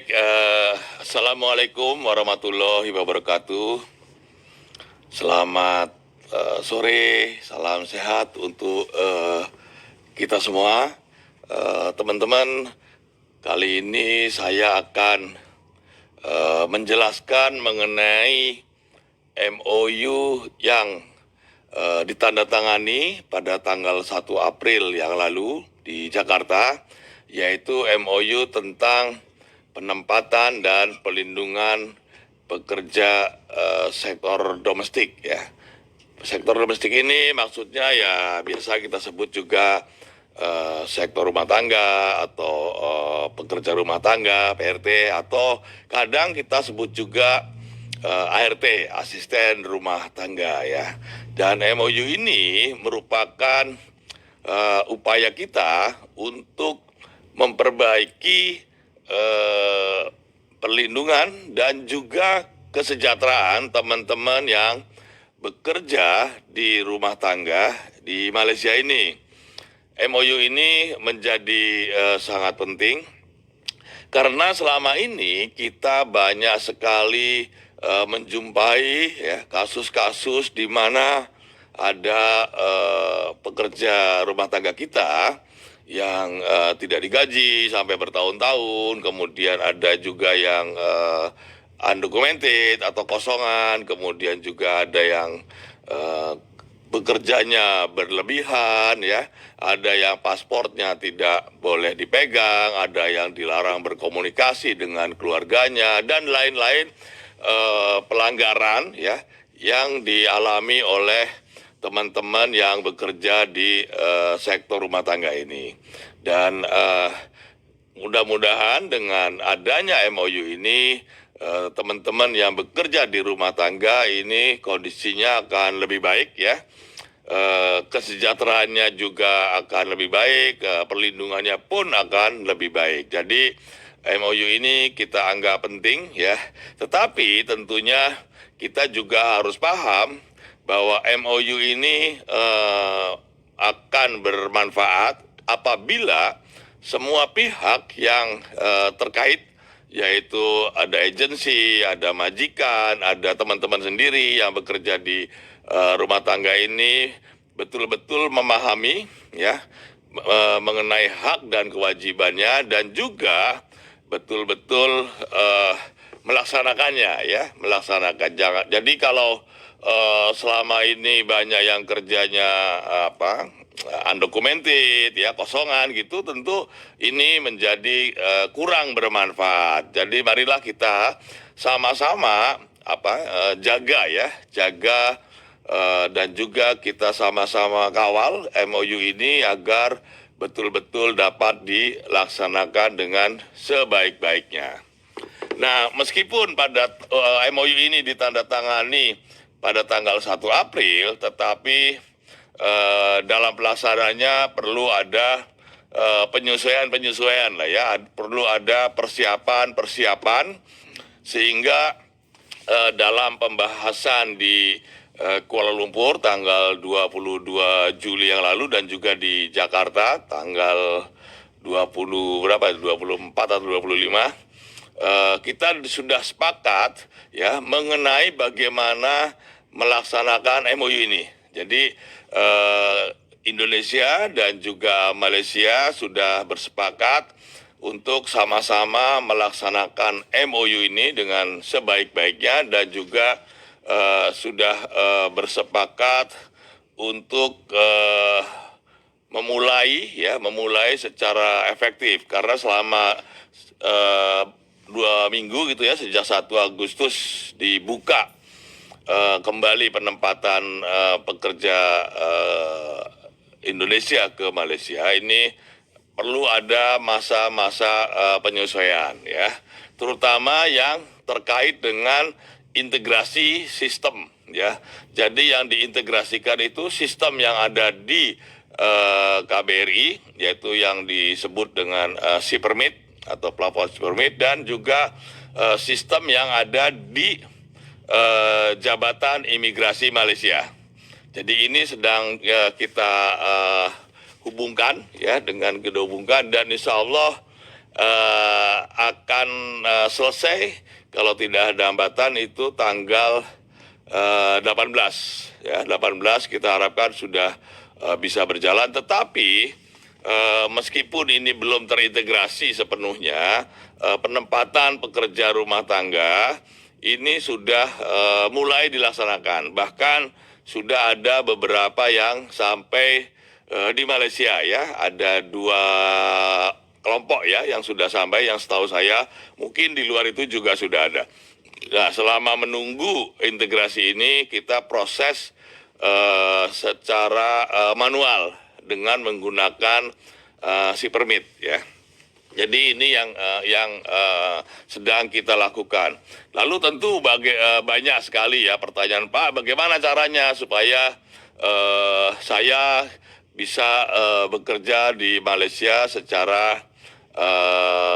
Assalamualaikum warahmatullahi wabarakatuh. Selamat sore, salam sehat untuk kita semua. Teman-teman, kali ini saya akan menjelaskan mengenai MOU yang ditandatangani pada tanggal 1 April yang lalu di Jakarta, yaitu MOU tentang penempatan dan pelindungan pekerja sektor domestik ya. Sektor domestik ini maksudnya ya biasa kita sebut juga sektor rumah tangga atau pekerja rumah tangga, PRT, atau kadang kita sebut juga ART, asisten rumah tangga ya. Dan MOU ini merupakan upaya kita untuk memperbaiki perlindungan dan juga kesejahteraan teman-teman yang bekerja di rumah tangga di Malaysia ini. MOU ini menjadi sangat penting karena selama ini kita banyak sekali menjumpai ya kasus-kasus di mana ada pekerja rumah tangga kita yang tidak digaji sampai bertahun-tahun, kemudian ada juga yang undocumented atau kosongan, kemudian juga ada yang bekerjanya berlebihan ya, ada yang pasportnya tidak boleh dipegang, ada yang dilarang berkomunikasi dengan keluarganya, dan lain-lain pelanggaran ya yang dialami oleh teman-teman yang bekerja di sektor rumah tangga ini. Dan mudah-mudahan dengan adanya MOU ini teman-teman yang bekerja di rumah tangga ini kondisinya akan lebih baik ya. Kesejahteraannya juga akan lebih baik, perlindungannya pun akan lebih baik. Jadi MOU ini kita anggap penting ya. Tetapi tentunya kita juga harus paham bahwa MOU ini akan bermanfaat apabila semua pihak yang terkait, yaitu ada agensi, ada majikan, ada teman-teman sendiri yang bekerja di rumah tangga ini betul-betul memahami ya mengenai hak dan kewajibannya, dan juga betul-betul melaksanakannya ya, melaksanakan. Jadi kalau selama ini banyak yang kerjanya undocumented ya, kosongan gitu, tentu ini menjadi kurang bermanfaat. Jadi marilah kita sama-sama jaga dan juga kita sama-sama kawal MOU ini agar betul-betul dapat dilaksanakan dengan sebaik-baiknya. Nah, meskipun pada MOU ini ditandatangani pada tanggal 1 April, tetapi dalam pelaksananya perlu ada penyesuaian-penyesuaian lah ya, perlu ada persiapan-persiapan sehingga dalam pembahasan di Kuala Lumpur tanggal 22 Juli yang lalu dan juga di Jakarta tanggal 24 atau 25, kita sudah sepakat ya mengenai bagaimana melaksanakan MOU ini. Jadi Indonesia dan juga Malaysia sudah bersepakat untuk sama-sama melaksanakan MOU ini dengan sebaik-baiknya, dan juga sudah bersepakat untuk memulai secara efektif, karena selama 2 minggu gitu ya, sejak 1 Agustus dibuka kembali penempatan pekerja Indonesia ke Malaysia, ini perlu ada masa-masa penyesuaian ya, terutama yang terkait dengan integrasi sistem ya. Jadi yang diintegrasikan itu sistem yang ada di KBRI, yaitu yang disebut dengan SIPERMIT atau pelapor SIPERMIT, dan juga sistem yang ada di Jabatan Imigrasi Malaysia. Jadi ini sedang kita hubungkan ya, dengan kita hubungkan, dan insya Allah akan selesai kalau tidak ada hambatan itu tanggal 18 ya, 18 kita harapkan sudah bisa berjalan, tetapi meskipun ini belum terintegrasi sepenuhnya, penempatan pekerja rumah tangga ini sudah mulai dilaksanakan. Bahkan sudah ada beberapa yang sampai di Malaysia ya, ada 2 kelompok ya yang sudah sampai, yang setahu saya mungkin di luar itu juga sudah ada. Nah, selama menunggu integrasi ini kita proses secara manual dengan menggunakan si permit ya. Jadi ini yang sedang kita lakukan. Lalu tentu banyak sekali ya pertanyaan, Pak, bagaimana caranya supaya saya bisa bekerja di Malaysia secara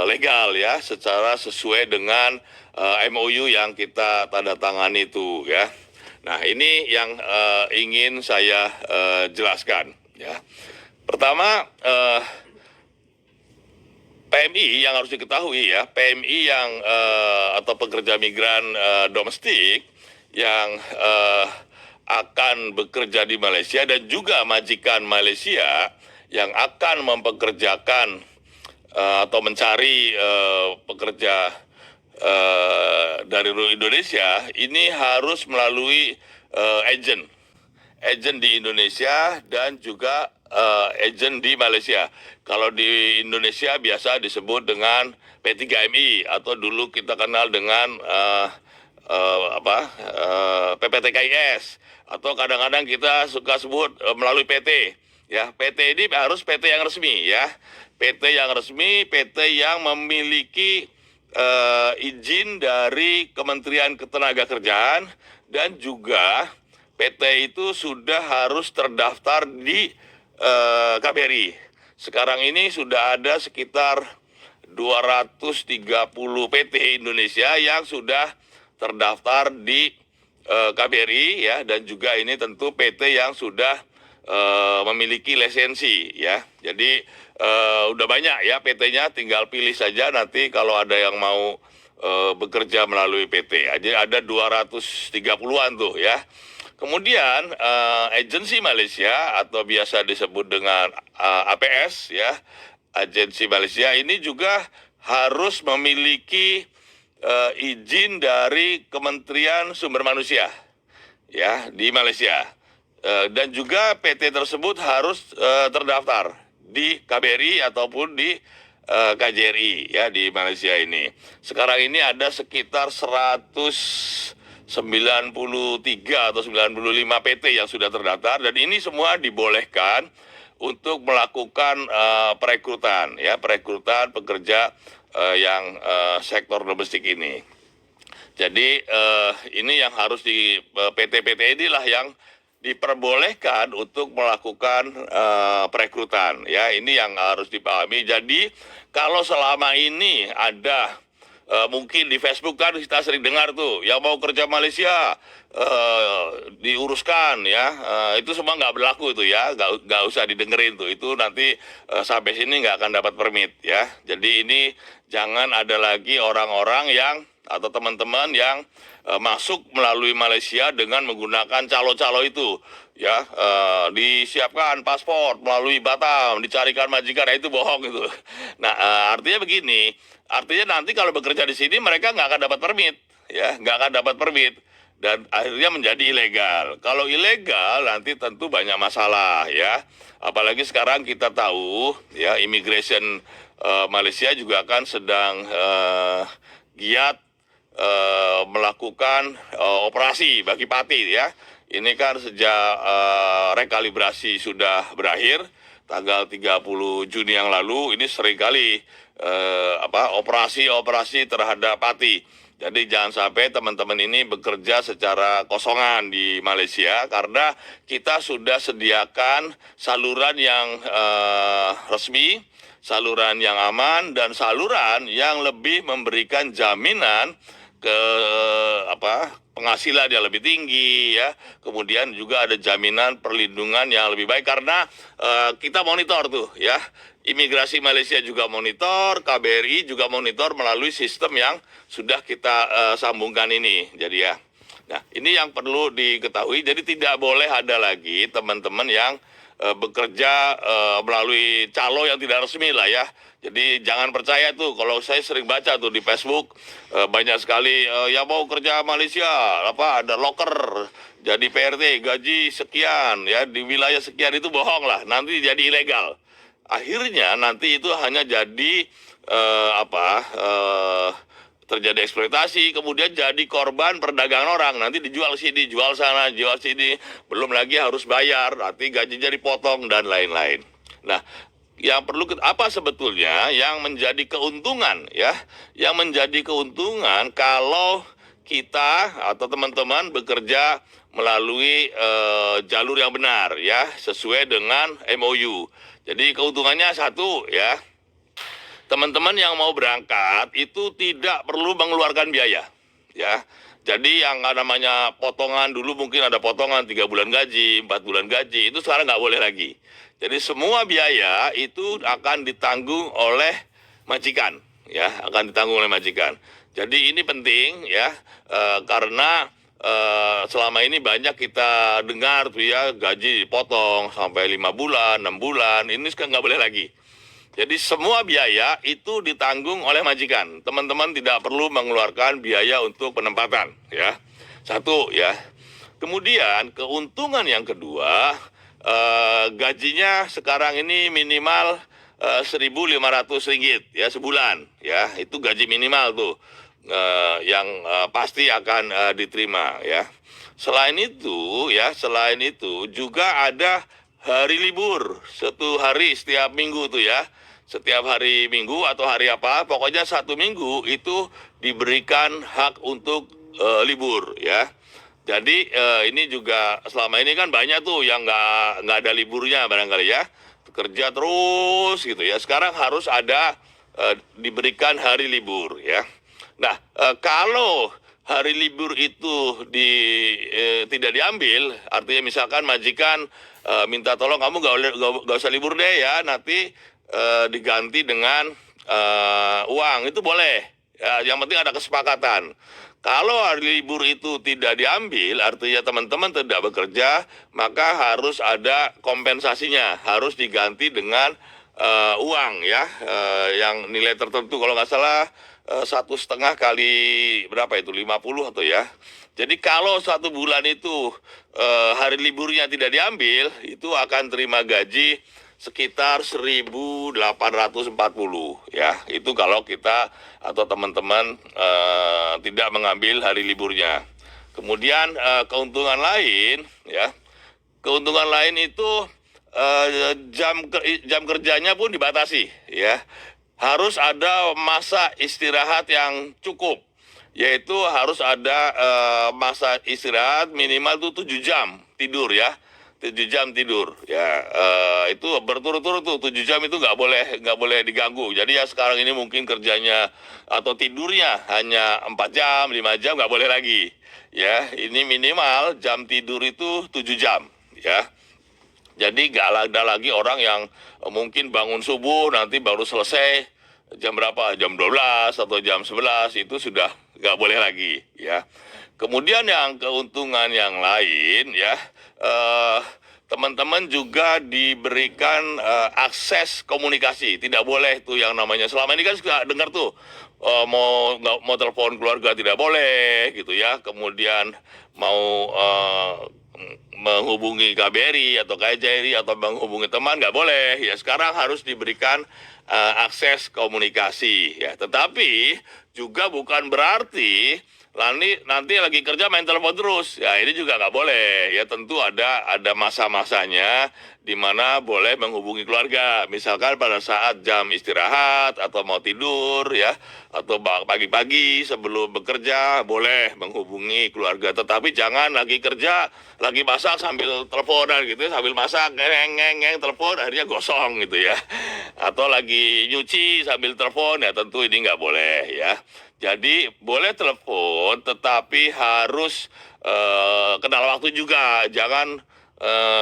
legal ya, secara sesuai dengan MOU yang kita tanda tangani itu ya. Nah, ini yang ingin saya jelaskan ya. Pertama, PMI yang harus diketahui ya, PMI yang atau pekerja migran domestik yang akan bekerja di Malaysia dan juga majikan Malaysia yang akan mempekerjakan atau mencari pekerja dari Indonesia ini harus melalui agen di Indonesia dan juga agen di Malaysia. Kalau di Indonesia biasa disebut dengan P3MI atau dulu kita kenal dengan PPTKIS, atau kadang-kadang kita suka sebut melalui PT. Ya, PT ini harus PT yang resmi ya. PT yang resmi, PT yang memiliki izin dari Kementerian Ketenagakerjaan, dan juga PT itu sudah harus terdaftar di KBRI. Sekarang ini sudah ada sekitar 230 PT Indonesia yang sudah terdaftar di KBRI ya, dan juga ini tentu PT yang sudah memiliki lisensi ya. Jadi udah banyak ya PT-nya, tinggal pilih saja nanti kalau ada yang mau bekerja melalui PT. Jadi ada 230-an tuh ya. Kemudian agensi Malaysia atau biasa disebut dengan APS ya, agensi Malaysia ini juga harus memiliki izin dari Kementerian Sumber Manusia ya di Malaysia, dan juga PT tersebut harus terdaftar di KBRI ataupun di KJRI ya di Malaysia ini. Sekarang ini ada sekitar 193 atau 95 PT yang sudah terdaftar, dan ini semua dibolehkan untuk melakukan perekrutan ya, perekrutan pekerja yang sektor domestik ini. Jadi ini yang harus di PT-PT inilah yang diperbolehkan untuk melakukan perekrutan ya, ini yang harus dipahami. Jadi kalau selama ini ada mungkin di Facebook kan kita sering dengar tuh, yang mau kerja Malaysia diuruskan ya, itu semua nggak berlaku itu ya, nggak usah didengerin tuh, itu nanti sampai sini nggak akan dapat permit ya. Jadi ini jangan ada lagi orang-orang yang atau teman-teman yang masuk melalui Malaysia dengan menggunakan calo-calo itu ya, disiapkan paspor melalui Batam, dicarikan majikan, itu bohong itu. Nah artinya begini, artinya nanti kalau bekerja di sini mereka nggak akan dapat permit ya, nggak akan dapat permit, dan akhirnya menjadi ilegal. Kalau ilegal nanti tentu banyak masalah ya, apalagi sekarang kita tahu ya, immigration Malaysia juga kan sedang giat melakukan operasi bagi pati ya. Ini kan sejak rekalibrasi sudah berakhir tanggal 30 Juni yang lalu, ini seringkali operasi terhadap pati. Jadi jangan sampai teman-teman ini bekerja secara kosongan di Malaysia, karena kita sudah sediakan saluran yang resmi, saluran yang aman, dan saluran yang lebih memberikan jaminan ke penghasilan yang lebih tinggi ya, kemudian juga ada jaminan perlindungan yang lebih baik karena kita monitor tuh ya, imigrasi Malaysia juga monitor, KBRI juga monitor melalui sistem yang sudah kita sambungkan ini. Jadi ya, nah ini yang perlu diketahui. Jadi tidak boleh ada lagi teman-teman yang bekerja melalui calo yang tidak resmi lah ya. Jadi jangan percaya tuh, kalau saya sering baca tuh di Facebook banyak sekali yang mau kerja Malaysia apa ada loker jadi PRT gaji sekian ya di wilayah sekian, itu bohong lah, nanti jadi ilegal. Akhirnya nanti itu hanya jadi terjadi eksploitasi, kemudian jadi korban perdagangan orang, nanti dijual sini, jual sana, jual sini, belum lagi harus bayar, nanti gajinya dipotong dan lain-lain. Nah, yang perlu apa sebetulnya yang menjadi keuntungan ya? Yang menjadi keuntungan kalau kita atau teman-teman bekerja melalui jalur yang benar ya, sesuai dengan MOU. Jadi keuntungannya satu ya, teman-teman yang mau berangkat itu tidak perlu mengeluarkan biaya ya. Jadi yang namanya potongan, dulu mungkin ada potongan 3 bulan gaji, 4 bulan gaji, itu sekarang nggak boleh lagi. Jadi semua biaya itu akan ditanggung oleh majikan ya, akan ditanggung oleh majikan. Jadi ini penting ya, karena selama ini banyak kita dengar tuh ya, gaji dipotong sampai 5 bulan, 6 bulan, ini sekarang nggak boleh lagi. Jadi semua biaya itu ditanggung oleh majikan. Teman-teman tidak perlu mengeluarkan biaya untuk penempatan ya. Satu ya. Kemudian keuntungan yang kedua, gajinya sekarang ini minimal Rp1.500 ya sebulan ya. Itu gaji minimal tuh yang pasti akan diterima ya. Selain itu juga ada hari libur, 1 hari setiap minggu tuh ya. Setiap hari Minggu atau hari apa, pokoknya 1 minggu itu diberikan hak untuk libur ya. Jadi ini juga selama ini kan banyak tuh yang nggak ada liburnya barangkali ya, kerja terus gitu ya. Sekarang harus ada diberikan hari libur ya. Nah kalau hari libur itu tidak diambil, artinya misalkan majikan minta tolong kamu nggak usah libur deh ya, nanti diganti dengan uang, itu boleh ya, yang penting ada kesepakatan. Kalau hari libur itu tidak diambil, artinya teman-teman tidak bekerja, maka harus ada kompensasinya, harus diganti dengan uang ya, yang nilai tertentu, kalau nggak salah 1,5 kali berapa itu, 50 atau ya. Jadi kalau 1 bulan itu hari liburnya tidak diambil, itu akan terima gaji sekitar 1.840 ya. Itu kalau kita atau teman-teman tidak mengambil hari liburnya. Kemudian keuntungan lain ya, keuntungan lain itu jam kerjanya pun dibatasi ya. Harus ada masa istirahat yang cukup, yaitu harus ada masa istirahat minimal tuh 7 jam tidur ya. 7 jam tidur ya, itu berturut-turut tuh 7 jam, itu nggak boleh diganggu. Jadi ya sekarang ini mungkin kerjanya atau tidurnya hanya 4 jam 5 jam, nggak boleh lagi ya. Ini minimal jam tidur itu 7 jam ya. Jadi nggak ada lagi orang yang mungkin bangun subuh nanti baru selesai jam berapa, jam 12 atau jam 11, itu sudah nggak boleh lagi ya. Kemudian yang keuntungan yang lain ya, teman-teman juga diberikan akses komunikasi. Tidak boleh tuh yang namanya, selama ini kan suka dengar tuh mau telepon keluarga tidak boleh gitu ya. Kemudian mau menghubungi KBRI atau KJRI atau menghubungi teman nggak boleh ya. Sekarang harus diberikan akses komunikasi ya. Tetapi juga bukan berarti nanti lagi kerja main telepon terus ya, ini juga nggak boleh ya. Tentu ada masa-masanya di mana boleh menghubungi keluarga, misalkan pada saat jam istirahat atau mau tidur ya, atau pagi-pagi sebelum bekerja boleh menghubungi keluarga. Tetapi jangan lagi kerja, lagi masak sambil teleponan gitu ya, sambil masak ngeng telepon akhirnya gosong gitu ya, atau lagi nyuci sambil telepon ya, tentu ini nggak boleh ya. Jadi boleh telepon, tetapi harus kenal waktu juga. Jangan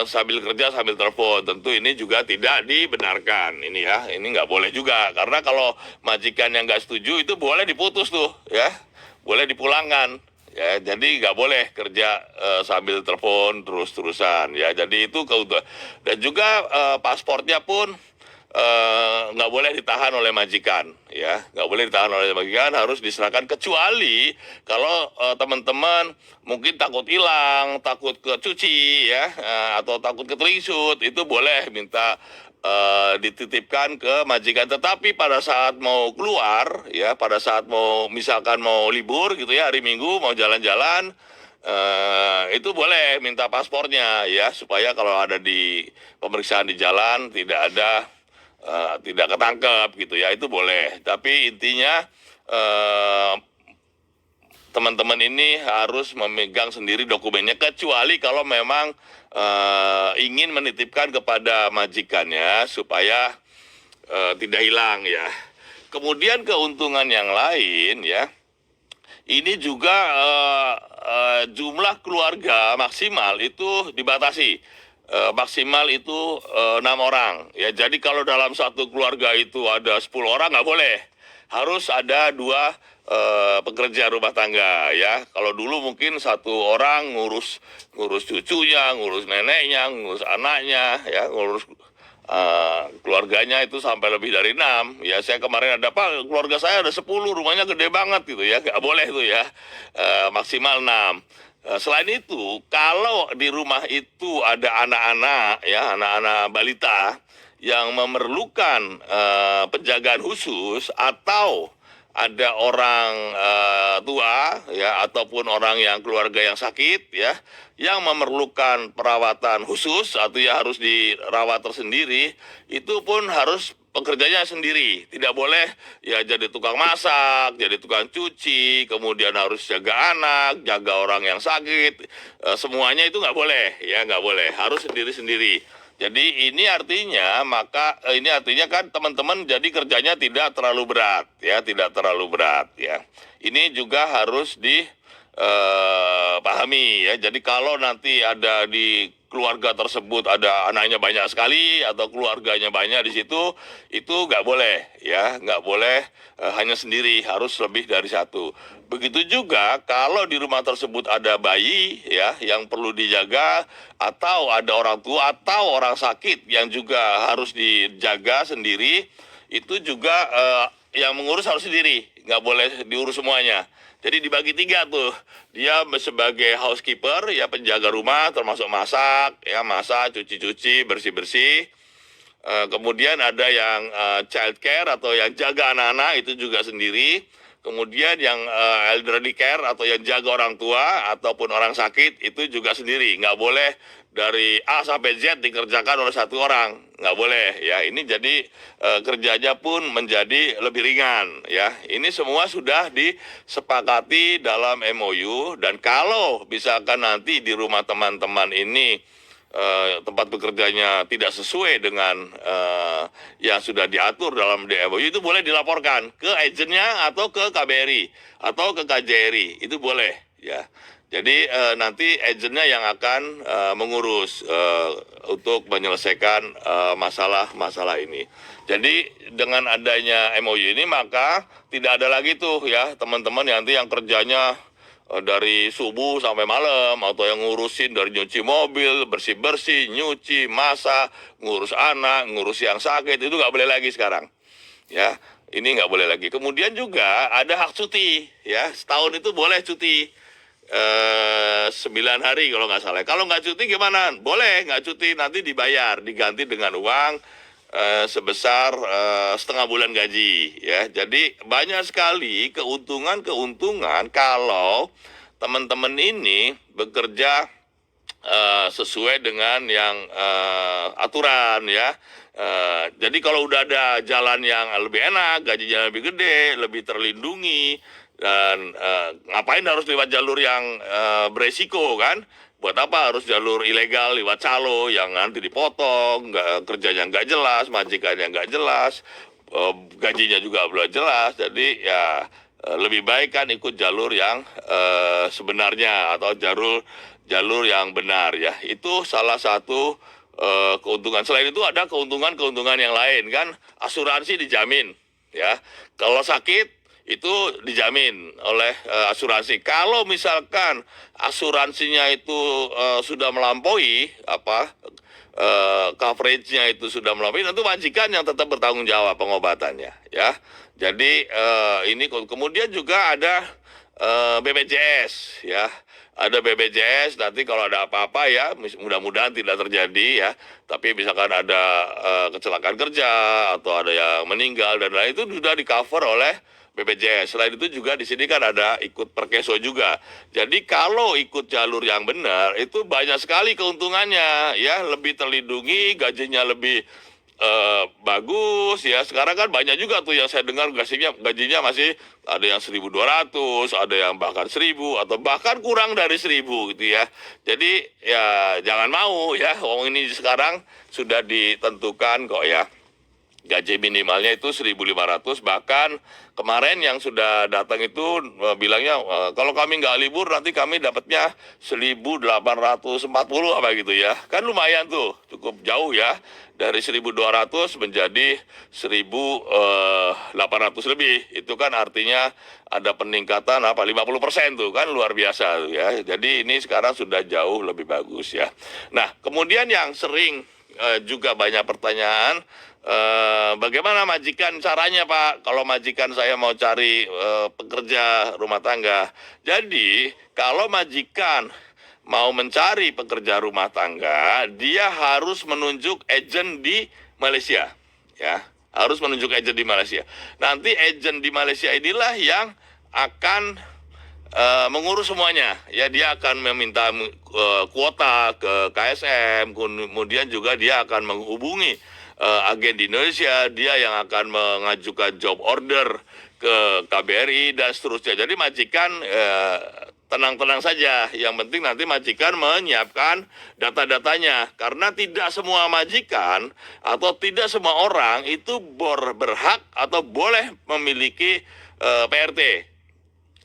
sambil kerja sambil telepon. Tentu ini juga tidak dibenarkan. Ini ya, ini nggak boleh juga. Karena kalau majikan yang nggak setuju itu boleh diputus tuh, ya, boleh dipulangkan. Ya, jadi nggak boleh kerja sambil telepon terus-terusan. Ya, jadi itu keuntungan. Dan juga pasportnya pun nggak boleh ditahan oleh majikan, ya, nggak boleh ditahan oleh majikan, harus diserahkan, kecuali kalau teman-teman mungkin takut hilang, takut kecuci, ya, atau takut ketelingsut, itu boleh minta dititipkan ke majikan. Tetapi pada saat mau keluar, ya, pada saat mau misalkan mau libur gitu ya, hari Minggu mau jalan-jalan, itu boleh minta paspornya, ya, supaya kalau ada di pemeriksaan di jalan tidak ketangkep gitu ya, itu boleh. Tapi intinya teman-teman ini harus memegang sendiri dokumennya, kecuali kalau memang ingin menitipkan kepada majikannya supaya tidak hilang, ya. Kemudian keuntungan yang lain, ya, ini juga jumlah keluarga maksimal itu dibatasi. Maksimal itu 6 orang, ya. Jadi kalau dalam satu keluarga itu ada 10 orang, nggak boleh. Harus ada 2 pekerja rumah tangga, ya. Kalau dulu mungkin satu orang ngurus ngurus cucunya, ngurus neneknya, ngurus anaknya, ya, ngurus keluarganya itu sampai lebih dari 6. Ya, saya kemarin ada, Pak, keluarga saya ada 10, rumahnya gede banget gitu ya, nggak boleh itu ya. Maksimal 6. Selain itu, kalau di rumah itu ada anak-anak, ya, anak-anak balita yang memerlukan penjagaan khusus, atau ada orang tua, ya, ataupun orang yang keluarga yang sakit, ya, yang memerlukan perawatan khusus atau ya harus dirawat tersendiri, itu pun harus pekerjanya sendiri. Tidak boleh ya jadi tukang masak, jadi tukang cuci, kemudian harus jaga anak, jaga orang yang sakit. Semuanya itu nggak boleh, ya, nggak boleh, harus sendiri-sendiri. Jadi ini artinya kan teman-teman jadi kerjanya tidak terlalu berat, ya, tidak terlalu berat, ya. Ini juga harus dipahami, ya. Jadi kalau nanti ada di keluarga tersebut ada anaknya banyak sekali atau keluarganya banyak di situ, itu nggak boleh, ya, nggak boleh hanya sendiri, harus lebih dari satu. Begitu juga kalau di rumah tersebut ada bayi, ya, yang perlu dijaga, atau ada orang tua atau orang sakit yang juga harus dijaga sendiri, itu juga yang mengurus harus sendiri, nggak boleh diurus semuanya. Jadi dibagi 3 tuh, dia sebagai housekeeper, ya, penjaga rumah, termasuk masak, ya, masak, cuci-cuci, bersih-bersih. Kemudian ada yang child care atau yang jaga anak-anak, itu juga sendiri. Kemudian yang elderly care atau yang jaga orang tua ataupun orang sakit, itu juga sendiri. Nggak boleh dari A sampai Z dikerjakan oleh satu orang, nggak boleh, ya. Ini jadi kerjanya pun menjadi lebih ringan, ya. Ini semua sudah disepakati dalam MOU, dan kalau misalkan nanti di rumah teman-teman ini tempat bekerjanya tidak sesuai dengan yang sudah diatur dalam DMOU, itu boleh dilaporkan ke agennya atau ke KBRI atau ke KJRI, itu boleh, ya. Jadi nanti agennya yang akan mengurus untuk menyelesaikan masalah-masalah ini. Jadi dengan adanya MOU ini, maka tidak ada lagi tuh, ya, teman-teman nanti yang kerjanya dari subuh sampai malam, atau yang ngurusin dari nyuci mobil, bersih-bersih, nyuci, masak, ngurus anak, ngurus yang sakit, itu nggak boleh lagi sekarang, ya. Ini nggak boleh lagi. Kemudian juga ada hak cuti, ya, setahun itu boleh cuti 9 hari kalau nggak salah. Kalau nggak cuti gimana? Boleh nggak cuti, nanti dibayar, diganti dengan uang sebesar setengah bulan gaji, ya. Jadi banyak sekali keuntungan kalau teman-teman ini bekerja sesuai dengan yang aturan, ya. Jadi kalau udah ada jalan yang lebih enak, gajinya lebih gede, lebih terlindungi, dan ngapain harus lewat jalur yang beresiko, kan? Buat apa harus jalur ilegal lewat calo yang nanti dipotong, kerjanya nggak jelas, majikannya nggak jelas, gajinya juga belum jelas. Jadi ya lebih baik kan ikut jalur yang sebenarnya atau jalur yang benar ya. Itu salah satu keuntungan. Selain itu ada keuntungan-keuntungan yang lain kan, asuransi dijamin ya. Kalau sakit itu dijamin oleh asuransi. Kalau misalkan asuransinya itu sudah melampaui coverage-nya itu sudah melampaui, tentu majikan yang tetap bertanggung jawab pengobatannya ya. Jadi ini kemudian juga ada BPJS ya. Ada BPJS, nanti kalau ada apa-apa ya, mudah-mudahan tidak terjadi ya. Tapi misalkan ada kecelakaan kerja atau ada yang meninggal dan lain itu sudah di-cover oleh BPJS. Selain itu juga di sini kan ada ikut Perkeso juga. Jadi kalau ikut jalur yang benar itu banyak sekali keuntungannya ya, lebih terlindungi, gajinya lebih bagus ya. Sekarang kan banyak juga tuh yang saya dengar gajinya masih ada yang 1.200, ada yang bahkan 1.000 atau bahkan kurang dari 1.000 gitu ya. Jadi ya jangan mau ya, ini sekarang sudah ditentukan kok ya. Gaji minimalnya itu 1.500, bahkan kemarin yang sudah datang itu bilangnya kalau kami nggak libur nanti kami dapatnya 1.840 apa gitu ya. Kan lumayan tuh, cukup jauh ya. Dari 1.200 menjadi 1.800 lebih. Itu kan artinya ada peningkatan 50% tuh kan, luar biasa tuh ya. Jadi ini sekarang sudah jauh lebih bagus ya. Nah, kemudian yang sering juga banyak pertanyaan, bagaimana majikan caranya Pak kalau majikan saya mau cari pekerja rumah tangga. Jadi kalau majikan mau mencari pekerja rumah tangga, dia harus menunjuk agen di Malaysia ya, harus menunjuk agen di Malaysia. Nanti agen di Malaysia inilah yang akan mengurus semuanya ya. Dia akan meminta kuota ke KSM, kemudian juga dia akan menghubungi agen di Indonesia, dia yang akan mengajukan job order ke KBRI dan seterusnya. Jadi majikan tenang-tenang saja, yang penting nanti majikan menyiapkan data-datanya, karena tidak semua majikan atau tidak semua orang itu berhak atau boleh memiliki PRT.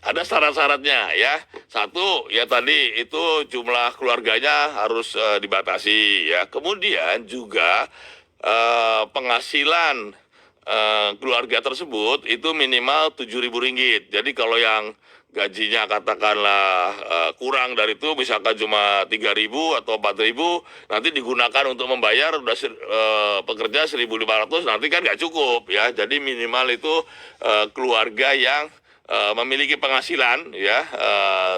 Ada syarat-syaratnya ya. Satu ya tadi itu jumlah keluarganya harus dibatasi ya. Kemudian juga penghasilan keluarga tersebut itu minimal Rp7.000. Jadi kalau yang gajinya katakanlah kurang dari itu, misalkan cuma 3.000 atau 4.000, nanti digunakan untuk membayar udah pekerja 1.500, nanti kan nggak cukup ya. Jadi minimal itu keluarga yang memiliki penghasilan ya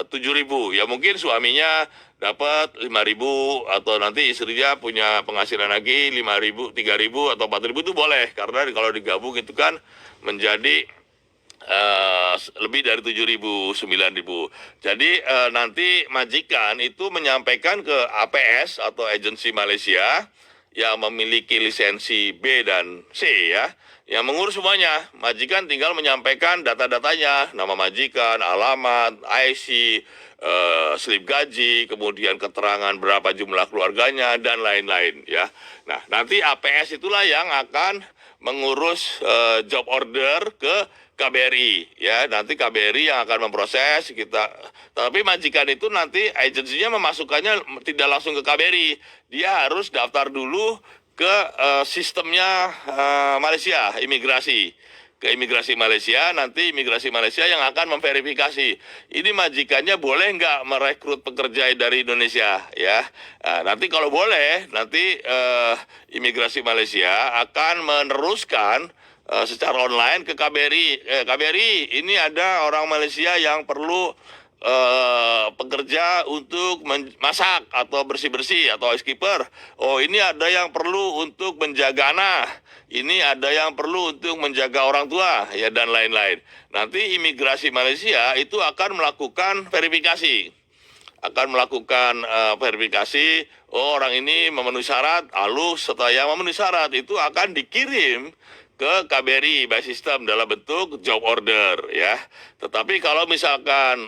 7.000 ya, mungkin suaminya dapat 5.000 atau nanti istrinya punya penghasilan lagi 5.000, 3.000 atau 4.000 itu boleh, karena kalau digabung itu kan menjadi lebih dari 7.000, 9.000. Jadi nanti majikan itu menyampaikan ke APS atau agensi Malaysia yang memiliki lisensi B dan C ya, yang mengurus semuanya. Majikan tinggal menyampaikan data-datanya, nama majikan, alamat, IC, slip gaji, kemudian keterangan berapa jumlah keluarganya dan lain-lain ya. Nah, nanti APS itulah yang akan mengurus job order ke KBRI ya. Nanti KBRI yang akan memproses kita. Tapi majikan itu nanti agensinya memasukkannya tidak langsung ke KBRI. Dia harus daftar dulu ke sistemnya Malaysia, imigrasi. Ke imigrasi Malaysia, nanti imigrasi Malaysia yang akan memverifikasi ini majikannya boleh nggak merekrut pekerja dari Indonesia ya. Nanti kalau boleh, nanti imigrasi Malaysia akan meneruskan secara online ke KBRI. KBRI, ini ada orang Malaysia yang perlu pekerja untuk masak atau bersih-bersih atau housekeeper. Oh, ini ada yang perlu untuk menjaga anak. Ini ada yang perlu untuk menjaga orang tua ya, dan lain-lain. Nanti imigrasi Malaysia itu akan melakukan verifikasi. Verifikasi, oh orang ini memenuhi syarat, lalu setelah yang memenuhi syarat itu akan dikirim ke KBRI by sistem dalam bentuk job order ya. Tetapi kalau misalkan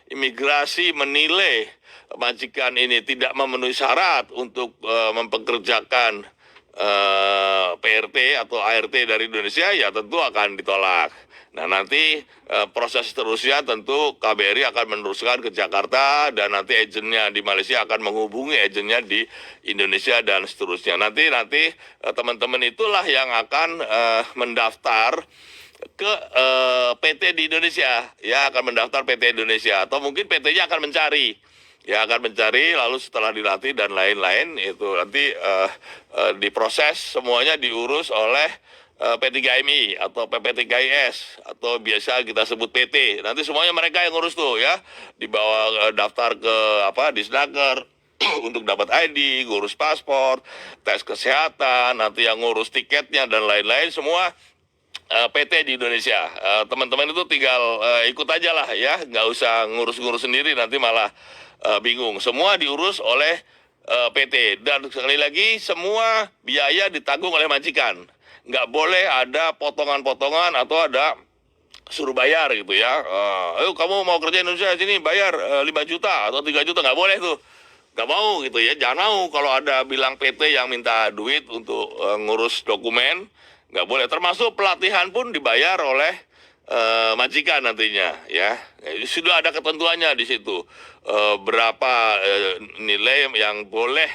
imigrasi menilai majikan ini tidak memenuhi syarat untuk mempekerjakan PRT atau ART dari Indonesia, ya tentu akan ditolak. Nah, nanti proses seterusnya tentu KBRI akan meneruskan ke Jakarta, dan nanti agennya di Malaysia akan menghubungi agennya di Indonesia dan seterusnya. Nanti teman-teman itulah yang akan mendaftar ke PT di Indonesia, ya akan mendaftar PT Indonesia, atau mungkin PT-nya akan mencari, ya akan mencari, lalu setelah dilatih dan lain-lain itu nanti diproses, semuanya diurus oleh P3MI atau PP3IS atau biasa kita sebut PT. Nanti semuanya mereka yang ngurus tuh, ya, dibawa daftar ke Disnaker untuk dapat ID, ngurus paspor, tes kesehatan, nanti yang ngurus tiketnya dan lain-lain semua PT di Indonesia. Teman-teman itu tinggal ikut aja lah, ya, nggak usah ngurus-ngurus sendiri, nanti malah bingung. Semua diurus oleh PT, dan sekali lagi semua biaya ditanggung oleh majikan. Nggak boleh ada potongan-potongan atau ada suruh bayar gitu, ya. Ayo kamu mau kerja Indonesia sini bayar 5 juta atau 3 juta, nggak boleh tuh. Nggak mau gitu, ya, jangan mau. Kalau ada bilang PT yang minta duit untuk ngurus dokumen, nggak boleh. Termasuk pelatihan pun dibayar oleh majikan nantinya, ya. Sudah ada ketentuannya di situ, berapa nilai yang boleh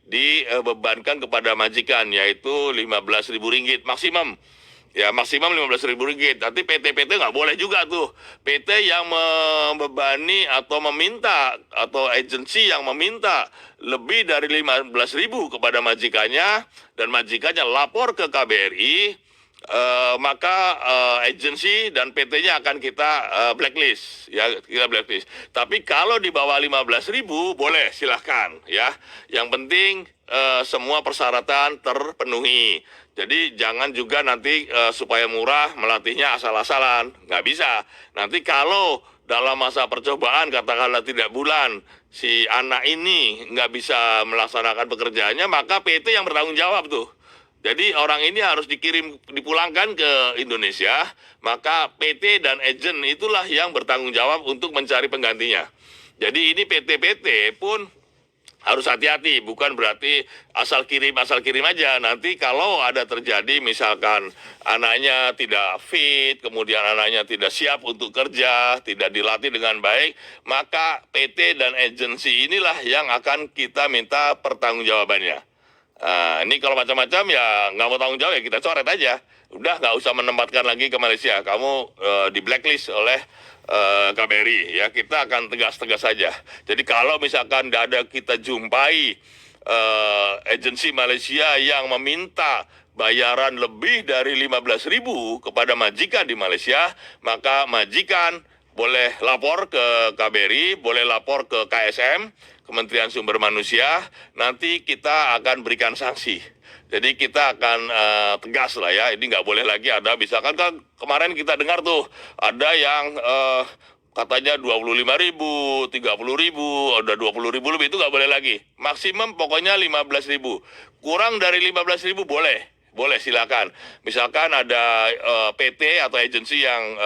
dibebankan kepada majikan, yaitu Rp15.000 maksimum. Ya, maksimum Rp15.000. Nanti PT-PT nggak boleh juga tuh. PT yang membebani atau meminta, atau agensi yang meminta lebih dari 15.000 kepada majikannya, dan majikannya lapor ke KBRI, maka agensi dan PT-nya akan kita blacklist, ya, kita blacklist. Tapi kalau di bawah 15.000 boleh, silahkan, ya. Yang penting semua persyaratan terpenuhi. Jadi jangan juga nanti supaya murah melatihnya asal-asalan, nggak bisa. Nanti kalau dalam masa percobaan, katakanlah 3 bulan, si anak ini nggak bisa melaksanakan pekerjaannya, maka PT yang bertanggung jawab tuh. Jadi orang ini harus dipulangkan ke Indonesia, maka PT dan agen itulah yang bertanggung jawab untuk mencari penggantinya. Jadi ini PT-PT pun harus hati-hati, bukan berarti asal kirim aja. Nanti kalau ada terjadi misalkan anaknya tidak fit, kemudian anaknya tidak siap untuk kerja, tidak dilatih dengan baik, maka PT dan agensi inilah yang akan kita minta pertanggungjawabannya. Ini kalau macam-macam ya nggak mau tanggung jawab, ya kita coret aja. Udah nggak usah menempatkan lagi ke Malaysia. Kamu di blacklist oleh KBRI, ya. Kita akan tegas-tegas saja. Jadi kalau misalkan nggak ada kita jumpai agensi Malaysia yang meminta bayaran lebih dari 15.000 kepada majikan di Malaysia, maka majikan boleh lapor ke KBRI, boleh lapor ke KSM, Kementerian Sumber Manusia. Nanti kita akan berikan sanksi. Jadi kita akan tegas lah, ya. Ini nggak boleh lagi ada, misalkan kan kemarin kita dengar tuh ada yang katanya 25.000, 30.000, udah 20.000 lebih, itu nggak boleh lagi. Maksimum pokoknya 15.000. Kurang dari 15.000 boleh. Boleh, silakan. Misalkan ada PT atau agensi yang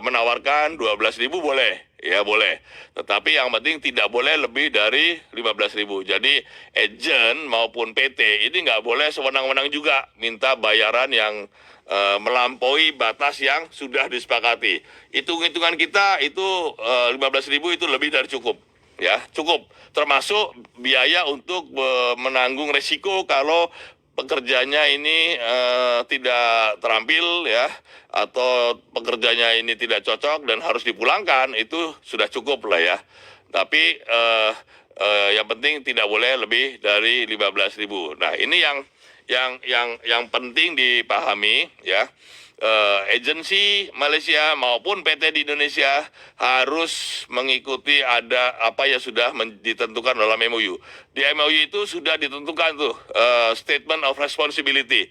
menawarkan 12.000, boleh, ya boleh. Tetapi yang penting tidak boleh lebih dari 15.000. Jadi agen maupun PT ini nggak boleh sewenang-wenang juga minta bayaran yang melampaui batas yang sudah disepakati. Hitung-hitungan kita itu 15.000 itu lebih dari cukup. Ya, cukup. Termasuk biaya untuk menanggung resiko kalau pekerjanya ini tidak terampil, ya, atau pekerjanya ini tidak cocok dan harus dipulangkan, itu sudah cukup lah, ya. Tapi yang penting tidak boleh lebih dari 15.000. Nah, ini yang penting dipahami, ya. Agensi Malaysia maupun PT di Indonesia harus mengikuti ada apa yang sudah ditentukan dalam MOU. Di MOU itu sudah ditentukan tuh statement of responsibility,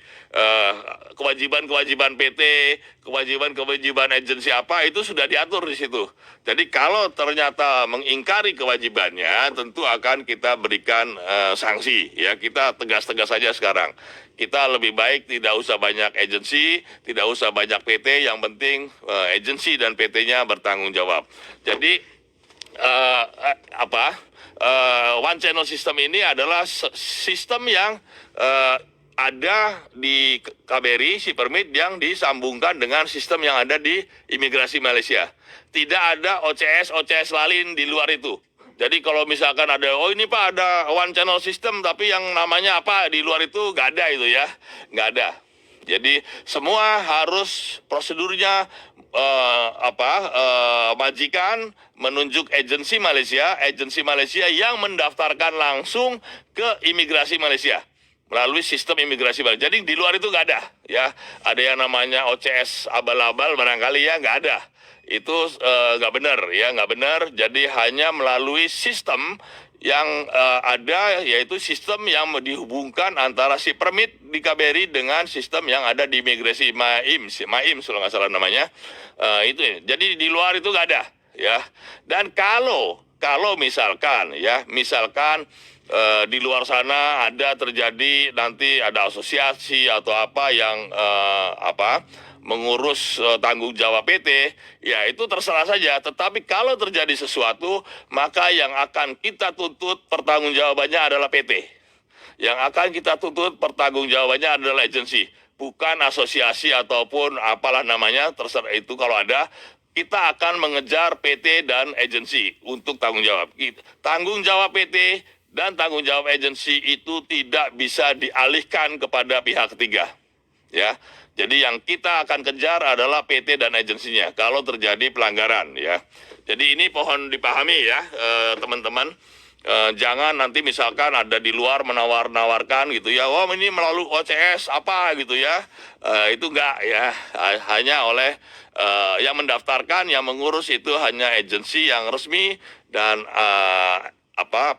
kewajiban-kewajiban PT, kewajiban-kewajiban agensi apa, itu sudah diatur di situ. Jadi kalau ternyata mengingkari kewajibannya, tentu akan kita berikan sanksi, ya. Kita tegas-tegas saja sekarang. Kita lebih baik tidak usah banyak agensi, tidak usah banyak PT, yang penting agensi dan PT-nya bertanggung jawab. Jadi one channel system ini adalah sistem yang ada di KBRI si permit yang disambungkan dengan sistem yang ada di imigrasi Malaysia. Tidak ada OCS lain di luar itu. Jadi kalau misalkan ada, oh ini Pak ada one channel system tapi yang namanya apa di luar itu nggak ada itu ya, nggak ada. Jadi semua harus prosedurnya majikan menunjuk agensi Malaysia yang mendaftarkan langsung ke imigrasi Malaysia melalui sistem imigrasi Malaysia. Jadi di luar itu nggak ada, ya. Ada yang namanya OCS abal-abal barangkali ya nggak ada. Itu nggak benar, ya nggak benar. Jadi hanya melalui sistem yang ada, yaitu sistem yang dihubungkan antara si permit di KBRI dengan sistem yang ada di imigrasi MAIM kalau nggak salah namanya. Itu ya. Jadi di luar itu nggak ada, ya. Dan kalau misalkan di luar sana ada terjadi nanti ada asosiasi atau apa yang mengurus tanggung jawab PT, ya itu terserah saja. Tetapi kalau terjadi sesuatu, maka yang akan kita tuntut pertanggungjawabannya adalah PT. Yang akan kita tuntut pertanggungjawabannya adalah agensi, bukan asosiasi ataupun apalah namanya, terserah itu kalau ada. Kita akan mengejar PT dan agensi untuk tanggung jawab. Tanggung jawab PT dan tanggung jawab agensi itu tidak bisa dialihkan kepada pihak ketiga. Ya. Jadi yang kita akan kejar adalah PT dan agensinya kalau terjadi pelanggaran, ya. Jadi ini pohon dipahami ya, teman-teman. Jangan nanti misalkan ada di luar menawar-nawarkan gitu ya, oh ini melalui OCS apa gitu ya, itu enggak ya, hanya oleh yang mendaftarkan, yang mengurus itu hanya agensi yang resmi dan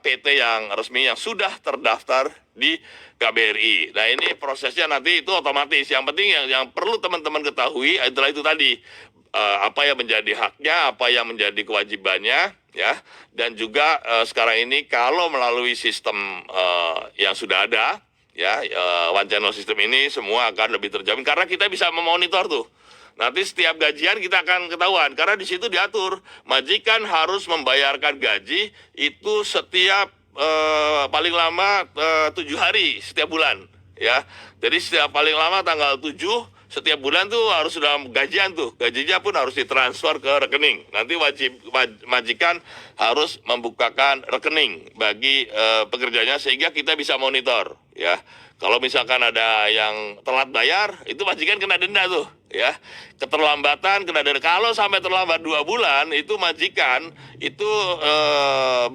PT yang resmi yang sudah terdaftar di KBRI. Nah ini prosesnya nanti itu otomatis. Yang penting yang perlu teman-teman ketahui adalah itu tadi, apa yang menjadi haknya, apa yang menjadi kewajibannya, ya. Dan juga sekarang ini kalau melalui sistem yang sudah ada, ya, one channel system ini semua akan lebih terjamin karena kita bisa memonitor tuh. Nanti setiap gajian kita akan ketahuan karena di situ diatur majikan harus membayarkan gaji itu setiap paling lama 7 hari setiap bulan, ya. Jadi setiap paling lama tanggal 7 setiap bulan tuh harus sudah gajian tuh. Gajinya pun harus ditransfer ke rekening. Nanti majikan harus membukakan rekening bagi pekerjanya sehingga kita bisa monitor, ya. Kalau misalkan ada yang telat bayar, itu majikan kena denda tuh, ya. Keterlambatan kena denda. Kalau sampai terlambat 2 bulan, itu majikan itu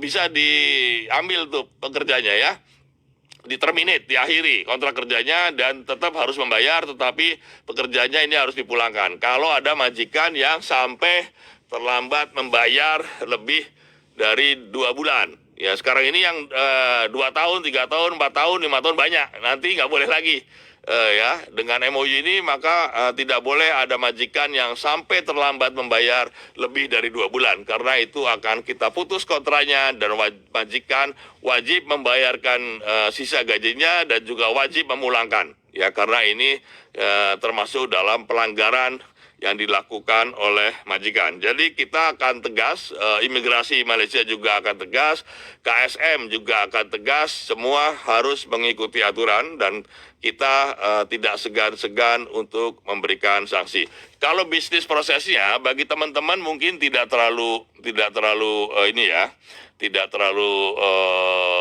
bisa diambil tuh pekerjanya, ya. Diterminate, diakhiri kontrak kerjanya dan tetap harus membayar, tetapi pekerjanya ini harus dipulangkan. Kalau ada majikan yang sampai terlambat membayar lebih dari 2 bulan. Ya sekarang ini yang 2 tahun, 3 tahun, 4 tahun, 5 tahun banyak. Nanti nggak boleh lagi. Ya dengan MOU ini maka tidak boleh ada majikan yang sampai terlambat membayar lebih dari 2 bulan. Karena itu akan kita putus kontraknya dan majikan wajib membayarkan sisa gajinya dan juga wajib memulangkan. Ya karena ini termasuk dalam pelanggaran yang dilakukan oleh majikan. Jadi kita akan tegas, imigrasi Malaysia juga akan tegas, KSM juga akan tegas, semua harus mengikuti aturan dan kita tidak segan-segan untuk memberikan sanksi. Kalau bisnis prosesnya bagi teman-teman mungkin tidak terlalu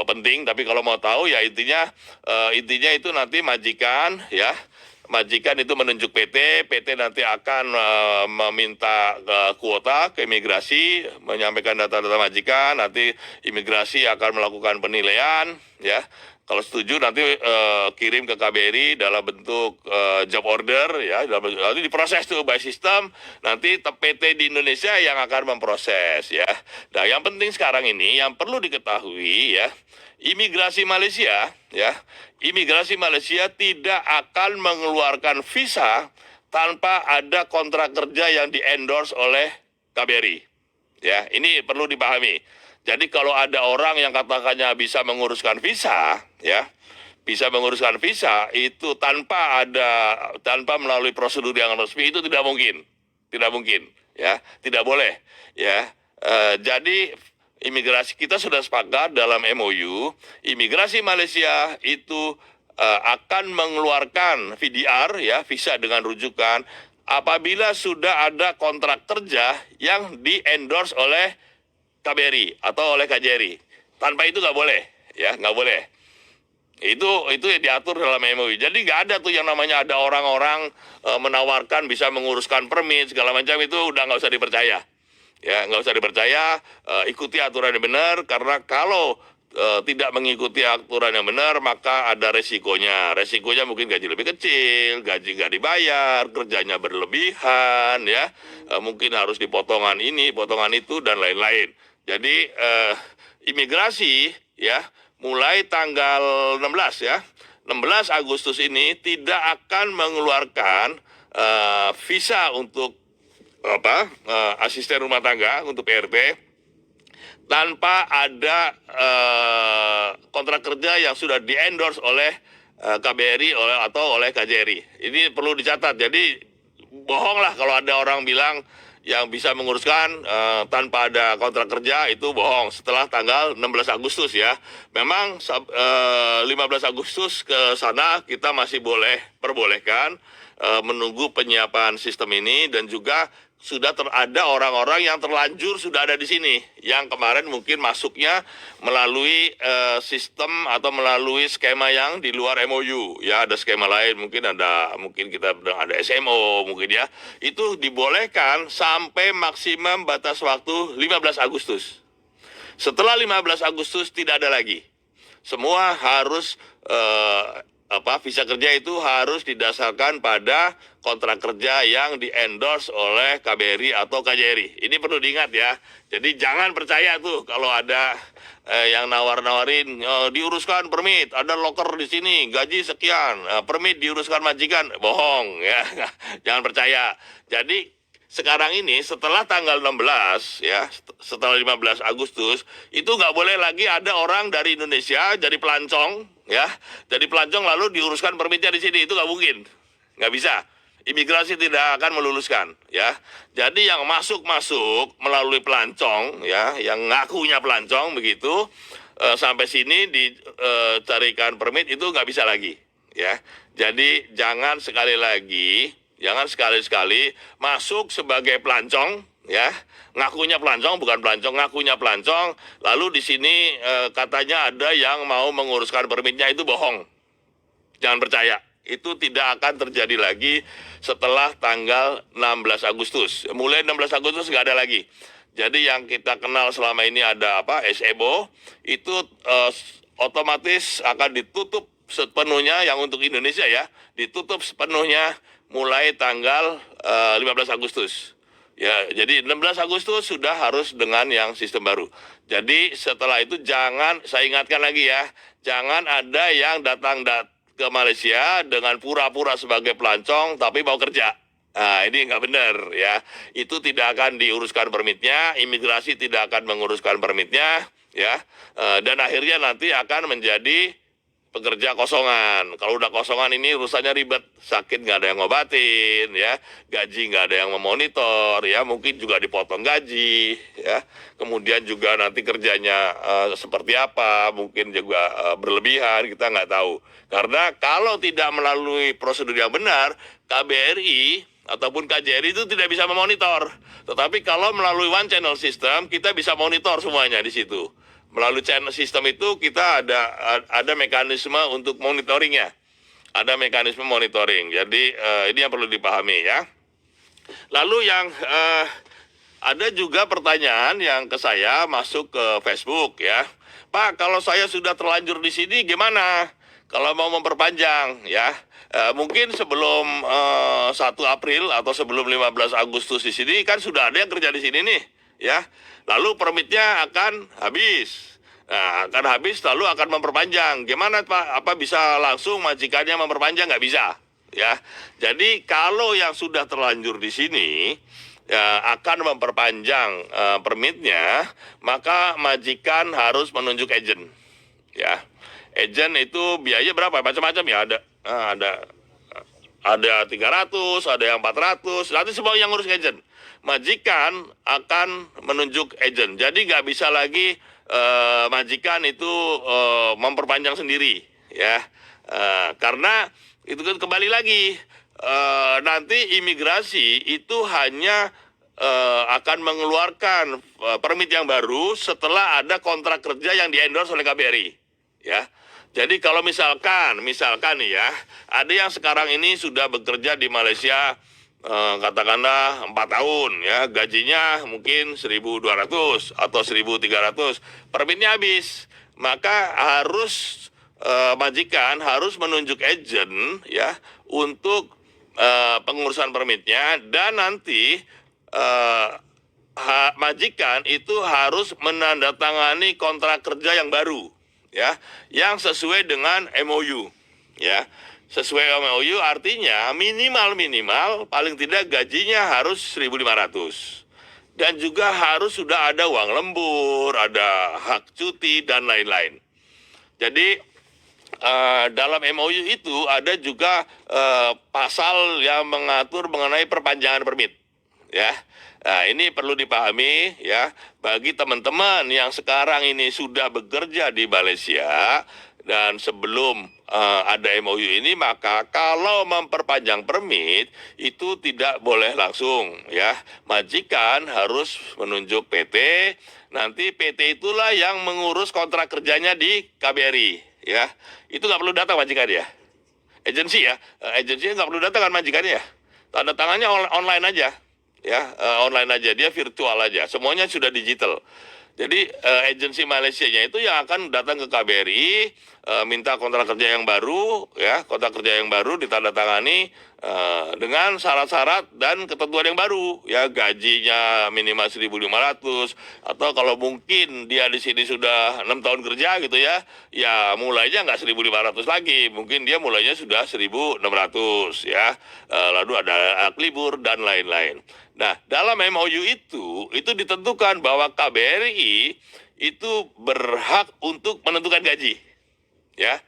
penting, tapi kalau mau tahu ya intinya itu nanti majikan, ya. Majikan itu menunjuk PT nanti akan meminta kuota ke imigrasi, menyampaikan data-data majikan, nanti imigrasi akan melakukan penilaian, ya. Kalau setuju nanti kirim ke KBRI dalam bentuk job order, ya. Nanti diproses tuh by system, nanti PT di Indonesia yang akan memproses, ya. Nah, yang penting sekarang ini yang perlu diketahui, ya. Imigrasi Malaysia tidak akan mengeluarkan visa tanpa ada kontrak kerja yang di-endorse oleh KBRI. Ya, ini perlu dipahami. Jadi kalau ada orang yang katakannya bisa menguruskan visa, ya, itu tanpa melalui prosedur yang resmi itu tidak mungkin, ya, tidak boleh, ya. Jadi imigrasi kita sudah sepakat dalam MOU, imigrasi Malaysia itu akan mengeluarkan VDR ya, visa dengan rujukan apabila sudah ada kontrak kerja yang di-endorse oleh KBRI atau oleh KJRI. Tanpa itu nggak boleh, ya nggak boleh. Itu yang diatur dalam MOU. Jadi nggak ada tuh yang namanya ada orang-orang menawarkan bisa menguruskan permit segala macam, itu udah nggak usah dipercaya. Ya nggak usah dipercaya, ikuti aturan yang benar, karena kalau tidak mengikuti aturan yang benar maka ada resikonya. Resikonya mungkin gaji lebih kecil, gaji nggak dibayar, kerjanya berlebihan, ya mungkin harus dipotongan ini, potongan itu dan lain-lain. Jadi imigrasi ya mulai tanggal 16 ya, 16 Agustus ini tidak akan mengeluarkan visa untuk asisten rumah tangga untuk PRT tanpa ada kontrak kerja yang sudah di-endorse oleh KBRI atau oleh KJRI. Ini perlu dicatat. Jadi bohong lah kalau ada orang bilang yang bisa menguruskan tanpa ada kontrak kerja, itu bohong. Setelah tanggal 16 Agustus ya. Memang 15 Agustus ke sana kita masih perbolehkan menunggu penyiapan sistem ini, dan juga sudah ada orang-orang yang terlanjur sudah ada di sini, yang kemarin mungkin masuknya melalui sistem atau melalui skema yang di luar MOU. Ya ada skema lain, mungkin kita ada SMO mungkin ya. Itu dibolehkan sampai maksimum batas waktu 15 Agustus. Setelah 15 Agustus tidak ada lagi. Semua harus visa kerja itu harus didasarkan pada kontrak kerja yang di-endorse oleh KBRI atau KJRI. Ini perlu diingat ya. Jadi jangan percaya tuh kalau ada yang nawar-nawarin diuruskan permit, ada loker di sini, gaji sekian, permit diuruskan majikan, bohong ya. Jangan percaya. Jadi sekarang ini setelah tanggal 16 ya, setelah 15 Agustus itu nggak boleh lagi ada orang dari Indonesia jadi pelancong ya, jadi pelancong lalu diuruskan permitnya di sini, itu nggak mungkin, nggak bisa. Imigrasi tidak akan meluluskan ya. Jadi yang masuk melalui pelancong ya, yang ngakunya pelancong begitu, sampai sini dicarikan permit itu nggak bisa lagi ya. Jadi jangan sekali-sekali masuk sebagai pelancong ya, ngakunya pelancong, bukan pelancong, ngakunya pelancong, lalu di sini katanya ada yang mau menguruskan permitnya, itu bohong. Jangan percaya. Itu tidak akan terjadi lagi setelah tanggal 16 Agustus. Mulai 16 Agustus nggak ada lagi. Jadi yang kita kenal selama ini ada SEBO, itu otomatis akan ditutup sepenuhnya, yang untuk Indonesia ya, ditutup sepenuhnya mulai tanggal 15 Agustus. Ya, jadi 16 Agustus sudah harus dengan yang sistem baru. Jadi setelah itu jangan, saya ingatkan lagi ya, jangan ada yang datang ke Malaysia dengan pura-pura sebagai pelancong tapi mau kerja. Nah, ini nggak benar ya. Itu tidak akan diuruskan permitnya, imigrasi tidak akan menguruskan permitnya ya. Dan akhirnya nanti akan menjadi pekerja kosongan. Kalau udah kosongan ini urusannya ribet, sakit nggak ada yang ngobatin ya, gaji nggak ada yang memonitor ya, mungkin juga dipotong gaji ya, kemudian juga nanti kerjanya seperti apa, mungkin juga berlebihan, kita nggak tahu. Karena kalau tidak melalui prosedur yang benar, KBRI ataupun KJRI itu tidak bisa memonitor. Tetapi kalau melalui one channel system, kita bisa monitor semuanya di situ. Melalui channel sistem itu kita ada mekanisme untuk monitoringnya, ada mekanisme monitoring. Jadi ini yang perlu dipahami ya. Lalu yang ada juga pertanyaan yang ke saya masuk ke Facebook ya, Pak, kalau saya sudah terlanjur di sini gimana? Kalau mau memperpanjang ya, mungkin sebelum 1 April atau sebelum 15 Agustus di sini kan sudah ada yang kerja di sini nih ya. Lalu permitnya akan habis. Nah, akan habis lalu akan memperpanjang. Gimana Pak? Apa bisa langsung majikannya memperpanjang? Nggak bisa. Ya. Jadi kalau yang sudah terlanjur di sini ya, akan memperpanjang permitnya, maka majikan harus menunjuk agent. Ya. Agent itu biaya berapa? Macam-macam ya, ada 300, ada yang 400, nanti semua yang ngurus agent. Majikan akan menunjuk agent. Jadi nggak bisa lagi majikan itu memperpanjang sendiri ya. Karena itu kan kembali lagi, nanti imigrasi itu hanya akan mengeluarkan permit yang baru setelah ada kontrak kerja yang di-endorse oleh KBRI, ya. Jadi kalau misalkan nih ya, ada yang sekarang ini sudah bekerja di Malaysia, katakanlah 4 tahun ya, gajinya mungkin 1.200 atau 1.300, permitnya habis, maka harus majikan harus menunjuk agent ya untuk pengurusan permitnya, dan nanti eh, majikan itu harus menandatangani kontrak kerja yang baru ya, yang sesuai dengan MOU ya. Sesuai MOU artinya minimal paling tidak gajinya harus 1.500, dan juga harus sudah ada uang lembur, ada hak cuti dan lain-lain. Jadi dalam MOU itu ada juga pasal yang mengatur mengenai perpanjangan permit ya. Nah, ini perlu dipahami ya, bagi teman-teman yang sekarang ini sudah bekerja di Malaysia dan sebelum ada MOU ini, maka kalau memperpanjang permit itu tidak boleh langsung ya. Majikan harus menunjuk PT, nanti PT itulah yang mengurus kontrak kerjanya di KBRI ya. Itu nggak perlu datang majikan ya. Agensi ya, agensinya nggak perlu datang kan majikannya ya. Tanda tangannya online aja ya, online aja, dia virtual aja, semuanya sudah digital. Jadi agensi Malaysianya itu yang akan datang ke KBRI, minta kontrak kerja yang baru ya, kontrak kerja yang baru ditandatangani dengan syarat-syarat dan ketentuan yang baru ya, gajinya minimal 1.500, atau kalau mungkin dia di sini sudah 6 tahun kerja gitu ya, ya mulainya nggak 1.500 lagi, mungkin dia mulainya sudah 1.600 ya. Lalu ada hak libur dan lain-lain. Nah, dalam MOU itu ditentukan bahwa KBRI itu berhak untuk menentukan gaji ya.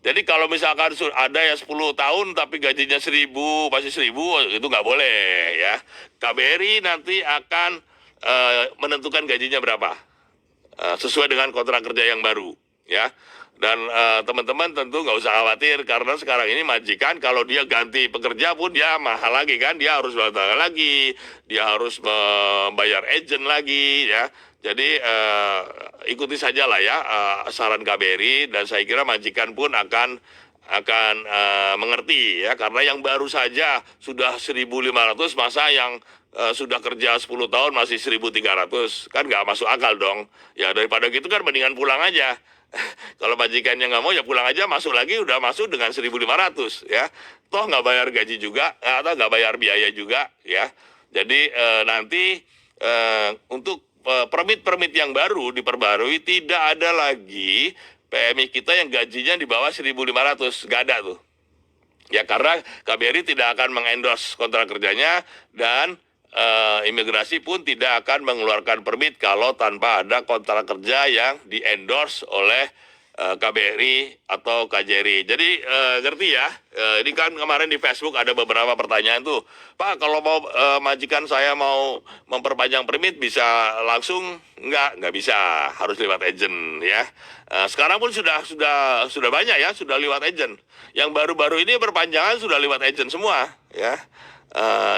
Jadi kalau misalkan ada yang 10 tahun tapi gajinya 1.000, masih 1.000, itu nggak boleh ya. KBRI nanti akan menentukan gajinya berapa, sesuai dengan kontrak kerja yang baru ya. Dan teman-teman tentu nggak usah khawatir, karena sekarang ini majikan kalau dia ganti pekerja pun dia mahal lagi kan, dia harus datang lagi, dia harus membayar agent lagi ya. Jadi ikuti saja lah ya saran KBRI, dan saya kira majikan pun akan mengerti ya, karena yang baru saja sudah 1.500, masa yang sudah kerja 10 tahun masih 1.300, kan nggak masuk akal dong ya. Daripada gitu kan mendingan pulang aja. Kalau majikannya nggak mau ya pulang aja, masuk lagi udah masuk dengan 1.500 ya, toh nggak bayar gaji juga atau nggak bayar biaya juga ya. Jadi nanti untuk permit yang baru diperbarui, tidak ada lagi PMI kita yang gajinya di bawah 1.500, nggak ada tuh ya, karena KBRI tidak akan mengendorse kontrak kerjanya, dan imigrasi pun tidak akan mengeluarkan permit kalau tanpa ada kontrak kerja yang di-endorse oleh KBRI atau KJRI. Jadi ngerti ya, ini kan kemarin di Facebook ada beberapa pertanyaan tuh, Pak kalau mau majikan saya mau memperpanjang permit bisa langsung? Nggak bisa, harus lewat agent ya. Sekarang pun sudah banyak ya, sudah lewat agent. Yang baru-baru ini perpanjangan sudah lewat agent semua ya.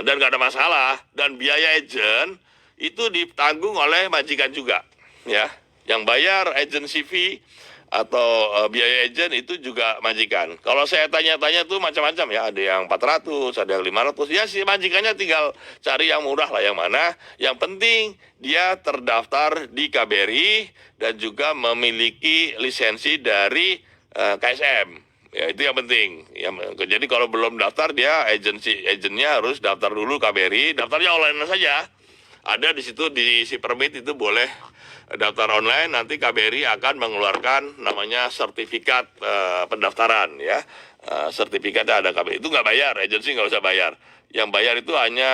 Dan nggak ada masalah, dan biaya agent itu ditanggung oleh majikan juga ya. Yang bayar agency fee atau biaya agent itu juga majikan. Kalau saya tanya-tanya tuh macam-macam ya, ada yang 400, ada yang 500 ya, si majikannya tinggal cari yang murah lah, yang mana yang penting dia terdaftar di KBRI dan juga memiliki lisensi dari KSM. Ya itu yang penting ya. Jadi kalau belum daftar, dia agentnya harus daftar dulu KBRI. Daftarnya online saja, ada di situ, di si permit itu boleh daftar online. Nanti KBRI akan mengeluarkan namanya sertifikat pendaftaran ya. Sertifikatnya ada KBRI, itu nggak bayar, agensi nggak usah bayar. Yang bayar itu hanya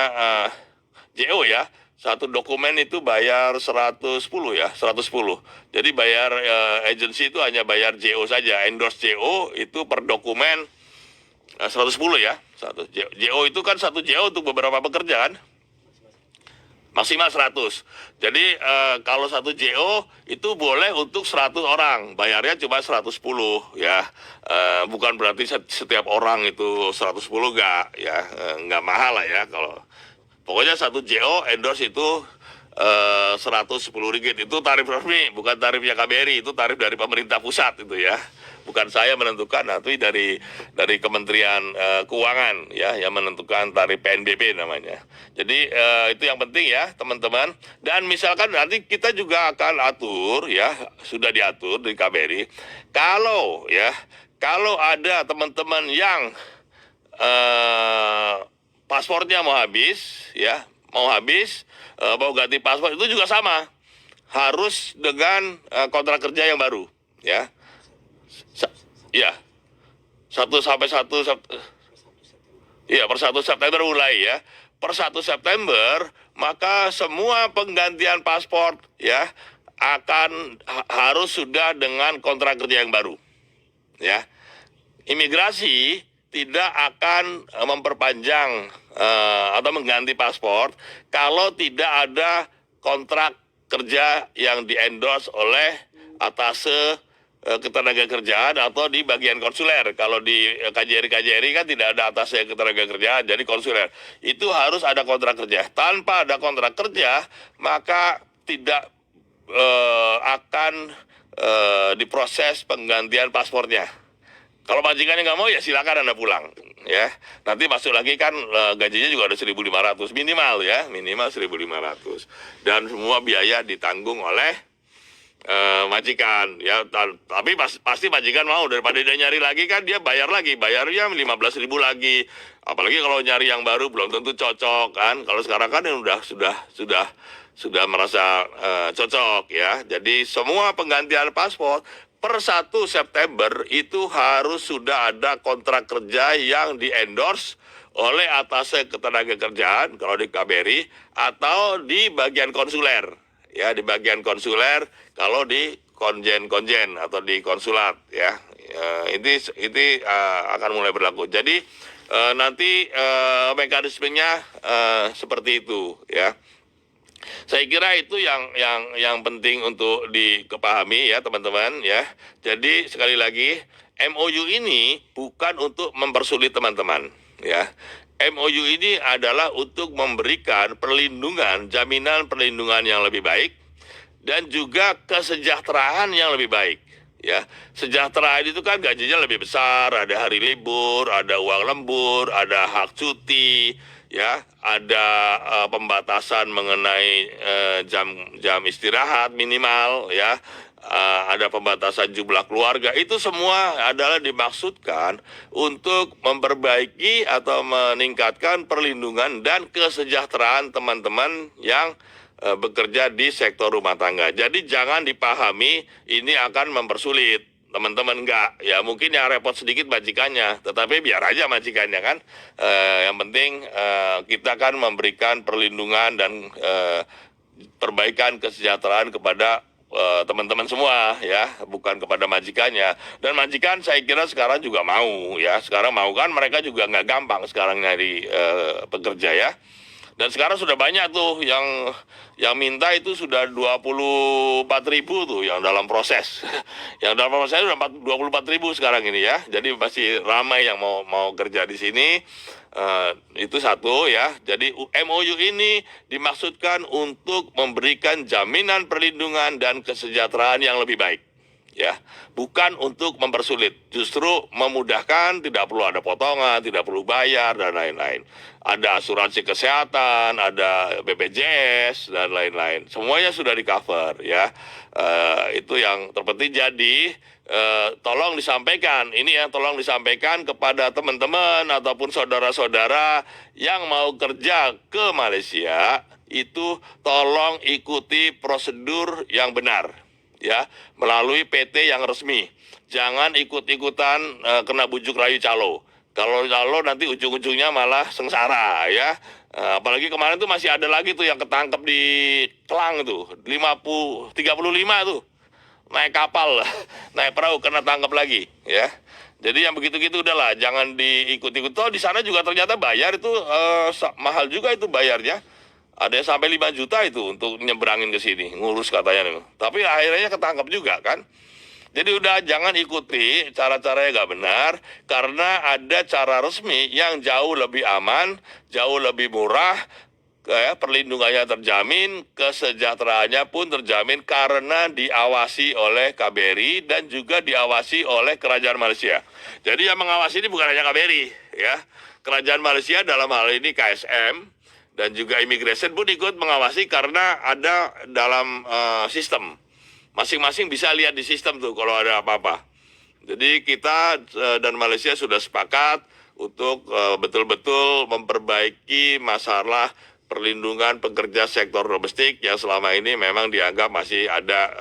JO ya. Satu dokumen itu bayar 110 ya, 110. Jadi bayar agensi itu hanya bayar JO saja. Endorse JO itu per dokumen 110 ya. JO itu kan satu JO untuk beberapa pekerjaan. maksimal 100. Jadi kalau satu JO itu boleh untuk 100 orang, bayarnya cuma 110 ya. Bukan berarti setiap orang itu 110 enggak ya, enggak mahal lah ya kalau. Pokoknya satu JO endorse itu 110 ringgit, itu tarif resmi, bukan tarifnya KBRI, itu tarif dari pemerintah pusat itu ya. Bukan saya menentukan, tapi dari Kementerian Keuangan ya yang menentukan tarif PNBP namanya. Jadi itu yang penting ya teman-teman. Dan misalkan nanti kita juga akan atur ya, sudah diatur di KBRI. Kalau ada teman-teman yang paspornya mau habis ya, mau ganti paspor, itu juga sama, harus dengan kontrak kerja yang baru ya. Ya, per 1 September mulai ya. Per 1 September maka semua penggantian paspor ya harus sudah dengan kontrak kerja yang baru ya. Imigrasi tidak akan memperpanjang atau mengganti paspor kalau tidak ada kontrak kerja yang di-endorse oleh atase ketenagakerjaan atau di bagian konsuler. Kalau di KJRI kan tidak ada atasnya ketenagakerjaan, jadi konsuler. Itu harus ada kontrak kerja. Tanpa ada kontrak kerja, maka tidak akan diproses penggantian paspornya. Kalau majikannya nggak mau ya silakan Anda pulang ya. Nanti masuk lagi kan gajinya juga ada 1.500 minimal ya, minimal 1.500. Dan semua biaya ditanggung oleh majikan ya. Tapi pasti majikan mau, daripada dia nyari lagi kan dia bayarnya 15.000 lagi. Apalagi kalau nyari yang baru belum tentu cocok kan. Kalau sekarang kan yang sudah merasa cocok ya. Jadi semua penggantian paspor per 1 September itu harus sudah ada kontrak kerja yang di-endorse oleh atase ketenagakerjaan kalau di KBRI atau di bagian konsuler. Ya, di bagian konsuler kalau di konjen atau di konsulat ya. Ini akan mulai berlaku. Jadi nanti mekanismenya seperti itu ya. Saya kira itu yang penting untuk dikepahami ya teman-teman ya. Jadi sekali lagi MOU ini bukan untuk mempersulit teman-teman ya. MOU ini adalah untuk memberikan jaminan perlindungan yang lebih baik dan juga kesejahteraan yang lebih baik ya. Sejahtera itu kan gajinya lebih besar, ada hari libur, ada uang lembur, ada hak cuti ya, ada pembatasan mengenai jam istirahat minimal ya, ada pembatasan jumlah keluarga. Itu semua adalah dimaksudkan untuk memperbaiki atau meningkatkan perlindungan dan kesejahteraan teman-teman yang bekerja di sektor rumah tangga. Jadi jangan dipahami ini akan mempersulit. Teman-teman enggak, ya mungkin yang repot sedikit majikannya, tetapi biar aja majikannya kan. Yang penting kita kan memberikan perlindungan dan perbaikan kesejahteraan kepada teman-teman semua ya, bukan kepada majikannya. Dan majikan saya kira sekarang juga mau ya, sekarang mau kan, mereka juga nggak gampang sekarang nyari pekerja ya. Dan sekarang sudah banyak tuh yang minta itu sudah 24.000 tuh yang dalam proses. Yang dalam proses sudah 24.000 sekarang ini ya. Jadi masih ramai yang mau kerja di sini. Itu satu ya. Jadi MOU ini dimaksudkan untuk memberikan jaminan perlindungan dan kesejahteraan yang lebih baik. Ya, bukan untuk mempersulit, justru memudahkan, tidak perlu ada potongan, tidak perlu bayar dan lain-lain. Ada asuransi kesehatan, ada BPJS dan lain-lain. Semuanya sudah di-cover ya. Itu yang terpenting. Jadi tolong disampaikan, tolong disampaikan kepada teman-teman ataupun saudara-saudara yang mau kerja ke Malaysia, itu tolong ikuti prosedur yang benar. Ya, melalui PT yang resmi. Jangan ikut-ikutan kena bujuk rayu calo. Kalau calo nanti ujung-ujungnya malah sengsara ya. Apalagi kemarin tuh masih ada lagi tuh yang ketangkep di Kelang tuh, 35 tuh. Naik kapal, naik perahu kena tangkap lagi ya. Jadi yang begitu-gitu udahlah, jangan diikut-ikut. Toh di sana juga ternyata bayar itu mahal juga itu bayarnya. Ada yang sampai 5 juta itu untuk nyebrangin ke sini, ngurus katanya. Tapi akhirnya ketangkep juga kan. Jadi udah jangan ikuti cara-cara yang nggak benar, karena ada cara resmi yang jauh lebih aman, jauh lebih murah, perlindungannya terjamin, kesejahteraannya pun terjamin karena diawasi oleh KBRI dan juga diawasi oleh Kerajaan Malaysia. Jadi yang mengawasi ini bukan hanya KBRI, ya. Kerajaan Malaysia dalam hal ini KSM dan juga Immigration pun ikut mengawasi karena ada dalam sistem. Masing-masing bisa lihat di sistem tuh kalau ada apa-apa. Jadi kita dan Malaysia sudah sepakat untuk betul-betul memperbaiki masalah perlindungan pekerja sektor domestik yang selama ini memang dianggap masih ada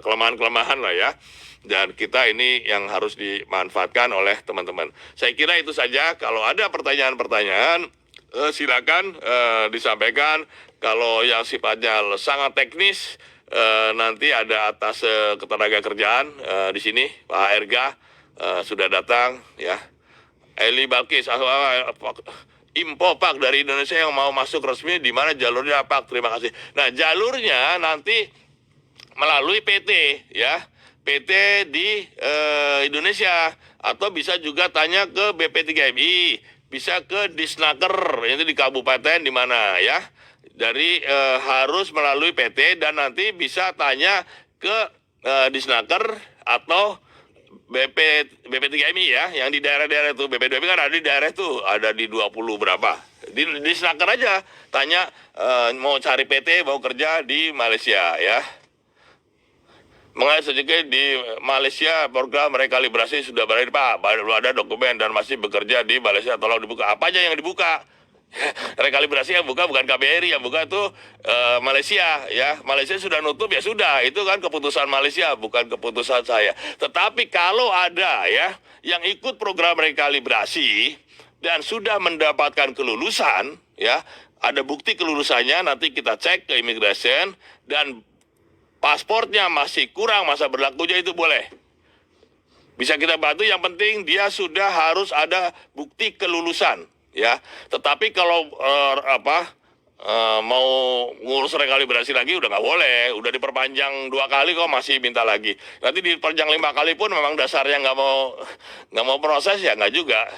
kelemahan-kelemahan lah ya. Dan kita ini yang harus dimanfaatkan oleh teman-teman. Saya kira itu saja. Kalau ada pertanyaan-pertanyaan, silakan disampaikan. Kalau yang sifatnya sangat teknis, nanti ada atas ketenaga kerjaan di sini Pak Erga sudah datang ya. Eli Balkis, Impo Pak dari Indonesia yang mau masuk resmi di mana jalurnya Pak? Terima kasih. Nah, jalurnya nanti melalui PT ya. PT di Indonesia, atau bisa juga tanya ke BP3MI, bisa ke Disnaker itu di kabupaten di mana ya. Dari harus melalui PT dan nanti bisa tanya ke Disnaker atau BP3MI ya, yang di daerah-daerah itu. BP2MI kan ada di daerah itu, ada di 20 berapa. Di Disnaker aja tanya mau cari PT, mau kerja di Malaysia ya. Mengenai sedikit di Malaysia, program rekalibrasi sudah berakhir Pak, baru ada dokumen dan masih bekerja di Malaysia, tolong dibuka. Apa aja yang dibuka? Rekalibrasi yang buka bukan KBRI, yang buka itu Malaysia ya. Malaysia sudah nutup ya sudah, itu kan keputusan Malaysia, bukan keputusan saya. Tetapi kalau ada ya yang ikut program rekalibrasi dan sudah mendapatkan kelulusan ya, ada bukti kelulusannya, nanti kita cek ke Immigration dan pasportnya masih kurang masa berlakunya, itu boleh. Bisa kita bantu, yang penting dia sudah harus ada bukti kelulusan ya. Tetapi kalau mau ngurus rekalibrasi lagi udah nggak boleh, udah diperpanjang 2 kali kok masih minta lagi. Nanti diperpanjang 5 kali pun memang dasarnya nggak mau proses ya, nggak juga.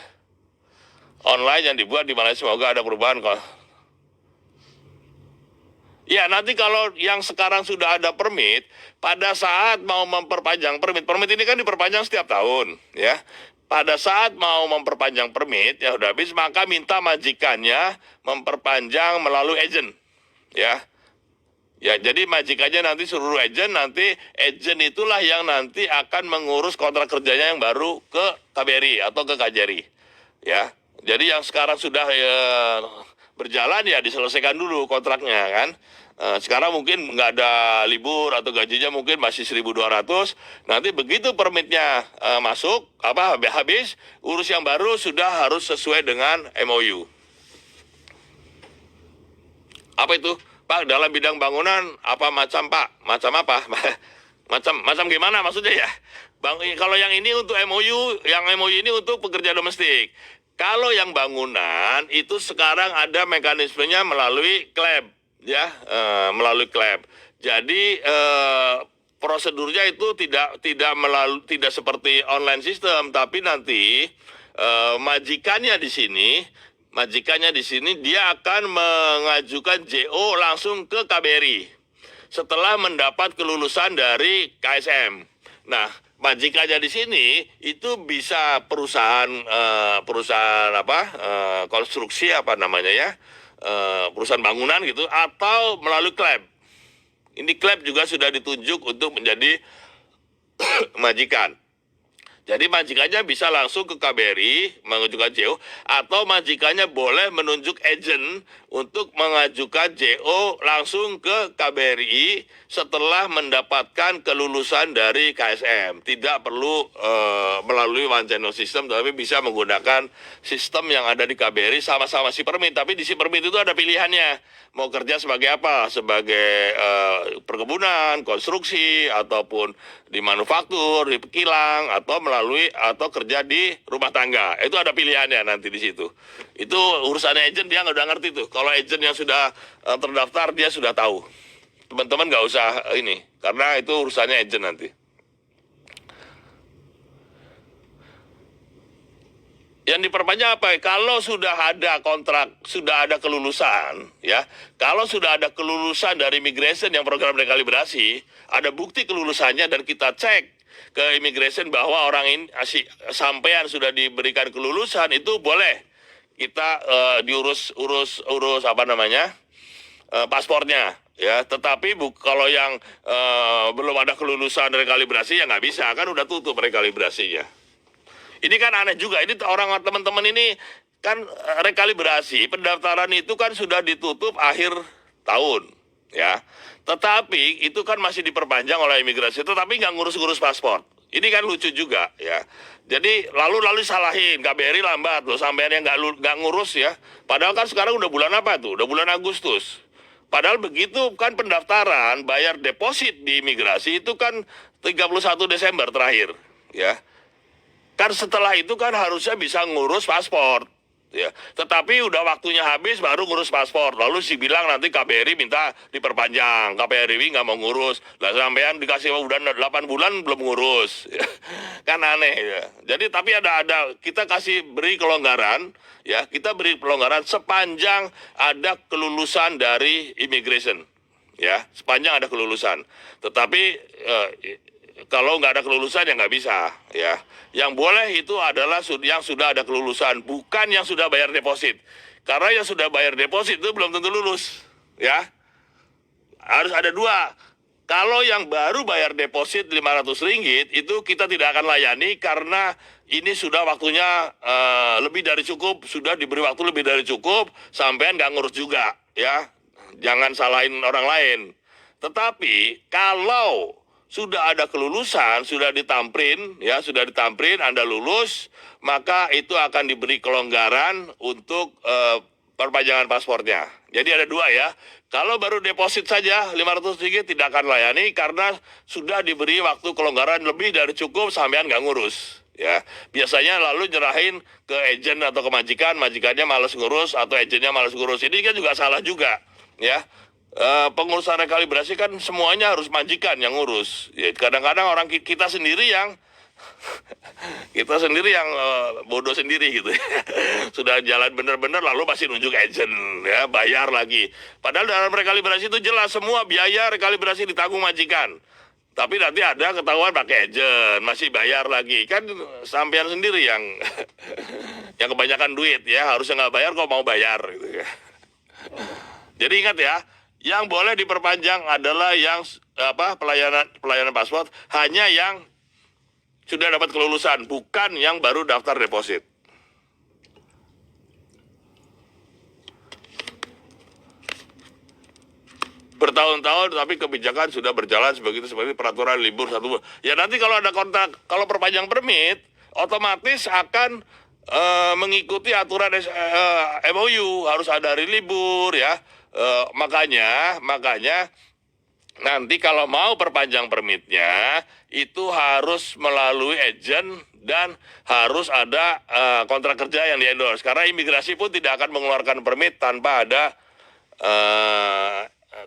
Online yang dibuat di Malaysia, semoga ada perubahan kok. Ya, nanti kalau yang sekarang sudah ada permit, pada saat mau memperpanjang permit ini kan diperpanjang setiap tahun, ya. Pada saat mau memperpanjang permit, ya udah habis, maka minta majikannya memperpanjang melalui agent, ya. Ya, jadi majikannya nanti suruh agent, nanti agent itulah yang nanti akan mengurus kontrak kerjanya yang baru ke KBRI atau ke KJRI, ya. Jadi yang sekarang sudah berjalan ya diselesaikan dulu kontraknya kan. Sekarang mungkin nggak ada libur atau gajinya mungkin masih 1.200. Nanti begitu permitnya masuk habis, urus yang baru sudah harus sesuai dengan MOU. Apa itu Pak, dalam bidang bangunan apa macam Pak? Macam apa? macam gimana maksudnya ya? Kalau yang ini untuk MOU, yang MOU ini untuk pekerja domestik. Kalau yang bangunan itu sekarang ada mekanismenya melalui kleb, ya, melalui kleb. Jadi prosedurnya itu tidak seperti online system, tapi nanti majikannya di sini dia akan mengajukan JO langsung ke KBRI setelah mendapat kelulusan dari KSM. Nah, majikannya di sini itu bisa perusahaan konstruksi perusahaan bangunan gitu, atau melalui kleb. Ini kleb juga sudah ditunjuk untuk menjadi majikan. Jadi majikannya bisa langsung ke KBRI mengajukan JO, atau majikannya boleh menunjuk agent untuk mengajukan JO langsung ke KBRI setelah mendapatkan kelulusan dari KSM. Tidak perlu melalui one channel system, tapi bisa menggunakan sistem yang ada di KBRI sama-sama si permit. Tapi di si permit itu ada pilihannya. Mau kerja sebagai apa? Sebagai perkebunan, konstruksi, ataupun di manufaktur, di kilang, atau melalui melalui atau kerja di rumah tangga. Itu ada pilihannya nanti di situ. Itu urusannya agent, dia nggak udah ngerti tuh. Kalau agent yang sudah terdaftar dia sudah tahu. Teman-teman nggak usah ini, karena itu urusannya agent nanti. Yang diperpanjang apa? Kalau sudah ada kontrak, sudah ada kelulusan, ya. Kalau sudah ada kelulusan dari immigration yang program rekalibrasi, ada bukti kelulusannya dan kita cek ke immigration bahwa orang ini sampean sudah diberikan kelulusan, itu boleh kita urus apa namanya paspornya, ya. Tetapi kalau yang belum ada kelulusan rekalibrasi ya nggak bisa, kan udah tutup rekalibrasinya. Ini kan aneh juga, ini orang teman-teman ini kan rekalibrasi, pendaftaran itu kan sudah ditutup akhir tahun, ya. Tetapi itu kan masih diperpanjang oleh imigrasi, tetapi nggak ngurus-ngurus paspor. Ini kan lucu juga, ya. Jadi lalu salahin, KBRI lambat loh, sampean yang nggak ngurus ya. Padahal kan sekarang udah bulan apa tuh? Udah bulan Agustus. Padahal begitu kan pendaftaran, bayar deposit di imigrasi itu kan 31 Desember terakhir, ya. Kan setelah itu kan harusnya bisa ngurus paspor, ya. Tetapi udah waktunya habis baru ngurus paspor. Lalu si bilang nanti KBRI minta diperpanjang, KBRI nggak mau ngurus. Lah sampean dikasih udah 8 bulan belum ngurus, ya. Kan aneh, ya. Jadi tapi ada kita beri kelonggaran, ya. Kita beri kelonggaran sepanjang ada kelulusan dari immigration, ya. Sepanjang ada kelulusan. Tetapi kalau nggak ada kelulusan ya nggak bisa, ya. Yang boleh itu adalah yang sudah ada kelulusan, bukan yang sudah bayar deposit. Karena yang sudah bayar deposit itu belum tentu lulus, ya. Harus ada dua. Kalau yang baru bayar deposit Rp500 itu kita tidak akan layani karena ini sudah waktunya lebih dari cukup, sudah diberi waktu lebih dari cukup, sampean nggak ngurus juga, ya. Jangan salahin orang lain. Tetapi kalau sudah ada kelulusan, sudah ditamprin, ya, Anda lulus, maka itu akan diberi kelonggaran untuk perpanjangan paspornya. Jadi ada dua, ya. Kalau baru deposit saja Rp500 tidak akan layani karena sudah diberi waktu kelonggaran lebih dari cukup, sampean nggak ngurus, ya. Biasanya lalu nyerahin ke agen atau ke majikan, majikannya malas ngurus atau agennya malas ngurus. Ini kan juga salah juga, ya. Pengurusan rekalibrasi kan semuanya harus majikan yang ngurus. Ya, kadang-kadang orang kita sendiri yang bodoh sendiri gitu. Sudah jalan benar-benar lalu masih nunjuk agent, ya, bayar lagi. Padahal dalam rekalibrasi itu jelas semua biaya rekalibrasi ditanggung majikan. Tapi nanti ada ketahuan pakai agent, masih bayar lagi. Kan sampean sendiri yang yang kebanyakan duit, ya, harusnya nggak bayar kok mau bayar gitu, ya. Jadi ingat, ya. Yang boleh diperpanjang adalah yang pelayanan paspor hanya yang sudah dapat kelulusan, bukan yang baru daftar deposit. Bertahun-tahun tapi kebijakan sudah berjalan seperti peraturan libur 1 bulan. Ya nanti kalau ada kontrak, kalau perpanjang permit, otomatis akan mengikuti aturan MOU, harus ada hari libur, ya. Makanya nanti kalau mau perpanjang permitnya itu harus melalui agent dan harus ada kontrak kerja yang di-endorse. Karena imigrasi pun tidak akan mengeluarkan permit tanpa ada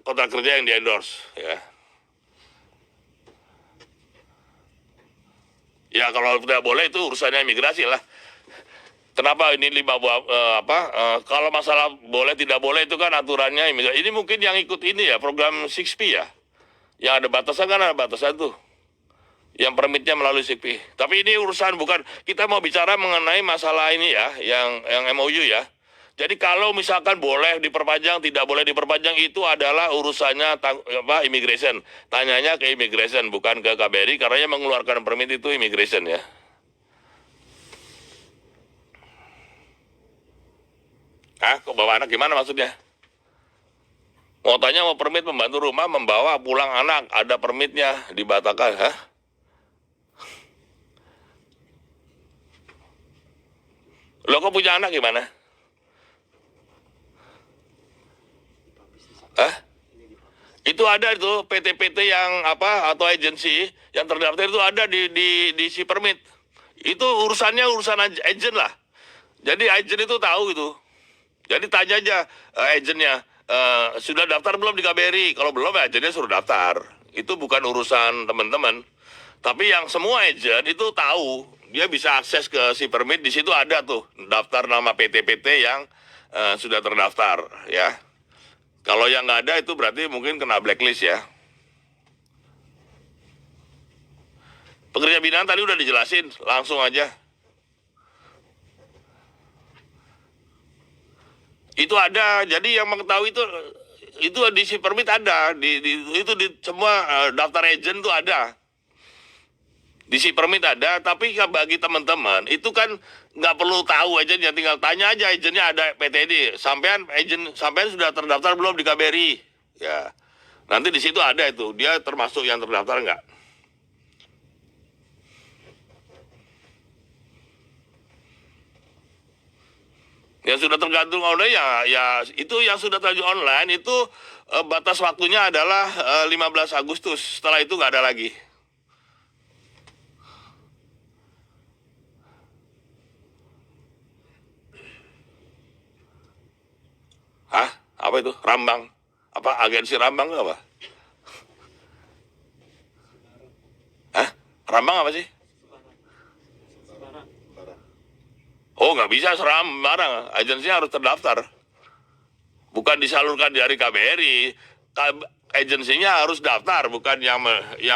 kontrak kerja yang di-endorse, ya. Ya kalau tidak boleh itu urusannya imigrasi lah. Kenapa ini kalau masalah boleh tidak boleh itu kan aturannya imigrasi. Ini mungkin yang ikut ini ya program 6P, ya. Yang ada batasan kan ada batasan tuh. Yang permitnya melalui 6P. Tapi ini urusan bukan, kita mau bicara mengenai masalah ini, ya, yang MOU, ya. Jadi kalau misalkan boleh diperpanjang, tidak boleh diperpanjang itu adalah urusannya immigration. Tanyanya ke immigration bukan ke KBRI karena yang mengeluarkan permit itu immigration, ya. Kok bawa anak gimana maksudnya? Mau tanya mau permit membantu rumah, membawa pulang anak, ada permitnya, dibatalkan, hah? Lo kok punya anak gimana? Hah? Itu ada itu PT-PT yang atau agensi yang terdaftar itu ada di si permit. Itu urusannya urusan agent lah. Jadi agent itu tahu itu. Jadi tanya aja agentnya, sudah daftar belum di KBRI? Kalau belum ya agentnya suruh daftar. Itu bukan urusan teman-teman. Tapi yang semua agent itu tahu, dia bisa akses ke si permit, di situ ada tuh daftar nama PT-PT yang sudah terdaftar ya. Kalau yang nggak ada itu berarti mungkin kena blacklist ya. Pekerja binaan tadi udah dijelasin, langsung aja. Itu ada, jadi yang mengetahui itu di si permit ada, itu di semua daftar agent tuh ada. Di si permit ada, tapi bagi teman-teman itu kan nggak perlu tahu agennya, tinggal tanya aja agennya ada PTD, sampean sudah terdaftar belum di KBRI, ya nanti di situ ada itu, dia termasuk yang terdaftar nggak. Yang sudah tergantung online ya itu yang sudah tergantung online itu batas waktunya adalah 15 Agustus, setelah itu nggak ada lagi. Hah? Apa itu? Rambang? Apa agensi Rambang apa? Hah? Rambang apa sih? Oh nggak bisa barang, agensinya harus terdaftar. Bukan disalurkan dari KBRI. Agensinya harus daftar, bukan yang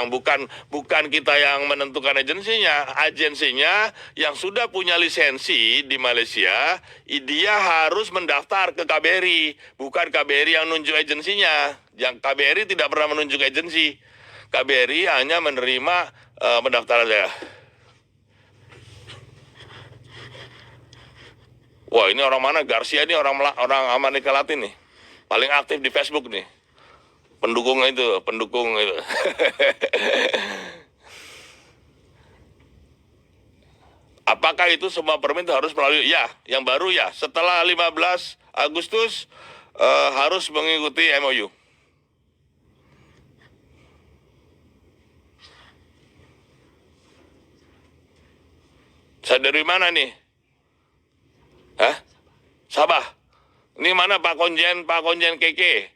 bukan kita yang menentukan agensinya. Agensinya yang sudah punya lisensi di Malaysia, dia harus mendaftar ke KBRI, bukan KBRI yang nunjuk agensinya. Yang KBRI tidak pernah menunjuk agensi. KBRI hanya menerima pendaftaran saya. Wah ini orang mana? Garcia ini orang Amerika Latin nih, paling aktif di Facebook nih. Pendukung itu. Apakah itu semua permit harus melalui? Ya, yang baru ya. Setelah 15 Agustus harus mengikuti MOU. Saya dari mana nih? Hah? Sabah. Ini mana Pak Konjen KK?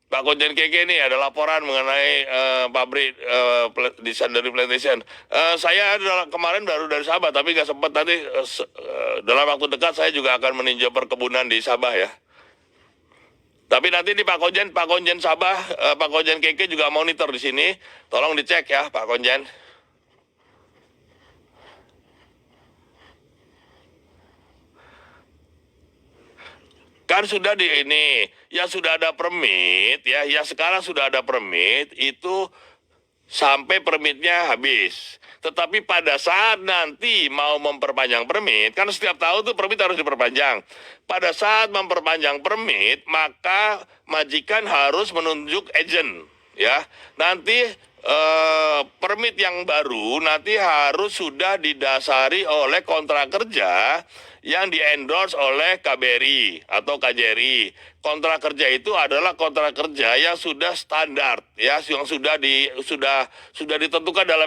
Pak Konjen KK ini ada laporan mengenai pabrik di Sundari Plantation. Saya kemarin baru dari Sabah, tapi nggak sempat. Nanti dalam waktu dekat saya juga akan meninjau perkebunan di Sabah ya. Tapi nanti di Pak Konjen Sabah, Pak Konjen KK juga monitor di sini. Tolong dicek ya Pak Konjen. Kan sudah di ini, yang sudah ada permit ya, yang sekarang sudah ada permit itu sampai permitnya habis. Tetapi pada saat nanti mau memperpanjang permit, kan setiap tahun tuh permit harus diperpanjang. Pada saat memperpanjang permit, maka majikan harus menunjuk agent ya. Nanti permit yang baru nanti harus sudah didasari oleh kontrak kerja yang di-endorse oleh KBRI atau KJRI. Kontrak kerja itu adalah kontrak kerja yang sudah standar ya, yang sudah ditentukan dalam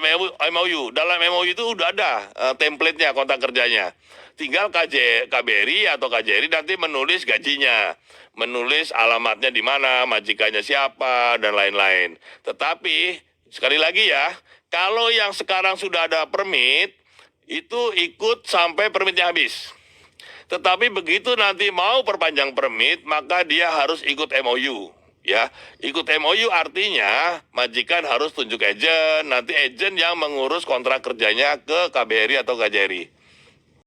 MOU. Dalam MOU itu udah ada template-nya kontrak kerjanya. Tinggal KBRI atau KJRI nanti menulis gajinya, menulis alamatnya di mana, majikannya siapa dan lain-lain. Tetapi sekali lagi ya, kalau yang sekarang sudah ada permit itu ikut sampai permitnya habis. Tetapi begitu nanti mau perpanjang permit, maka dia harus ikut MOU. Ya, ikut MOU artinya majikan harus tunjuk agent, nanti agent yang mengurus kontrak kerjanya ke KBRI atau KJRI.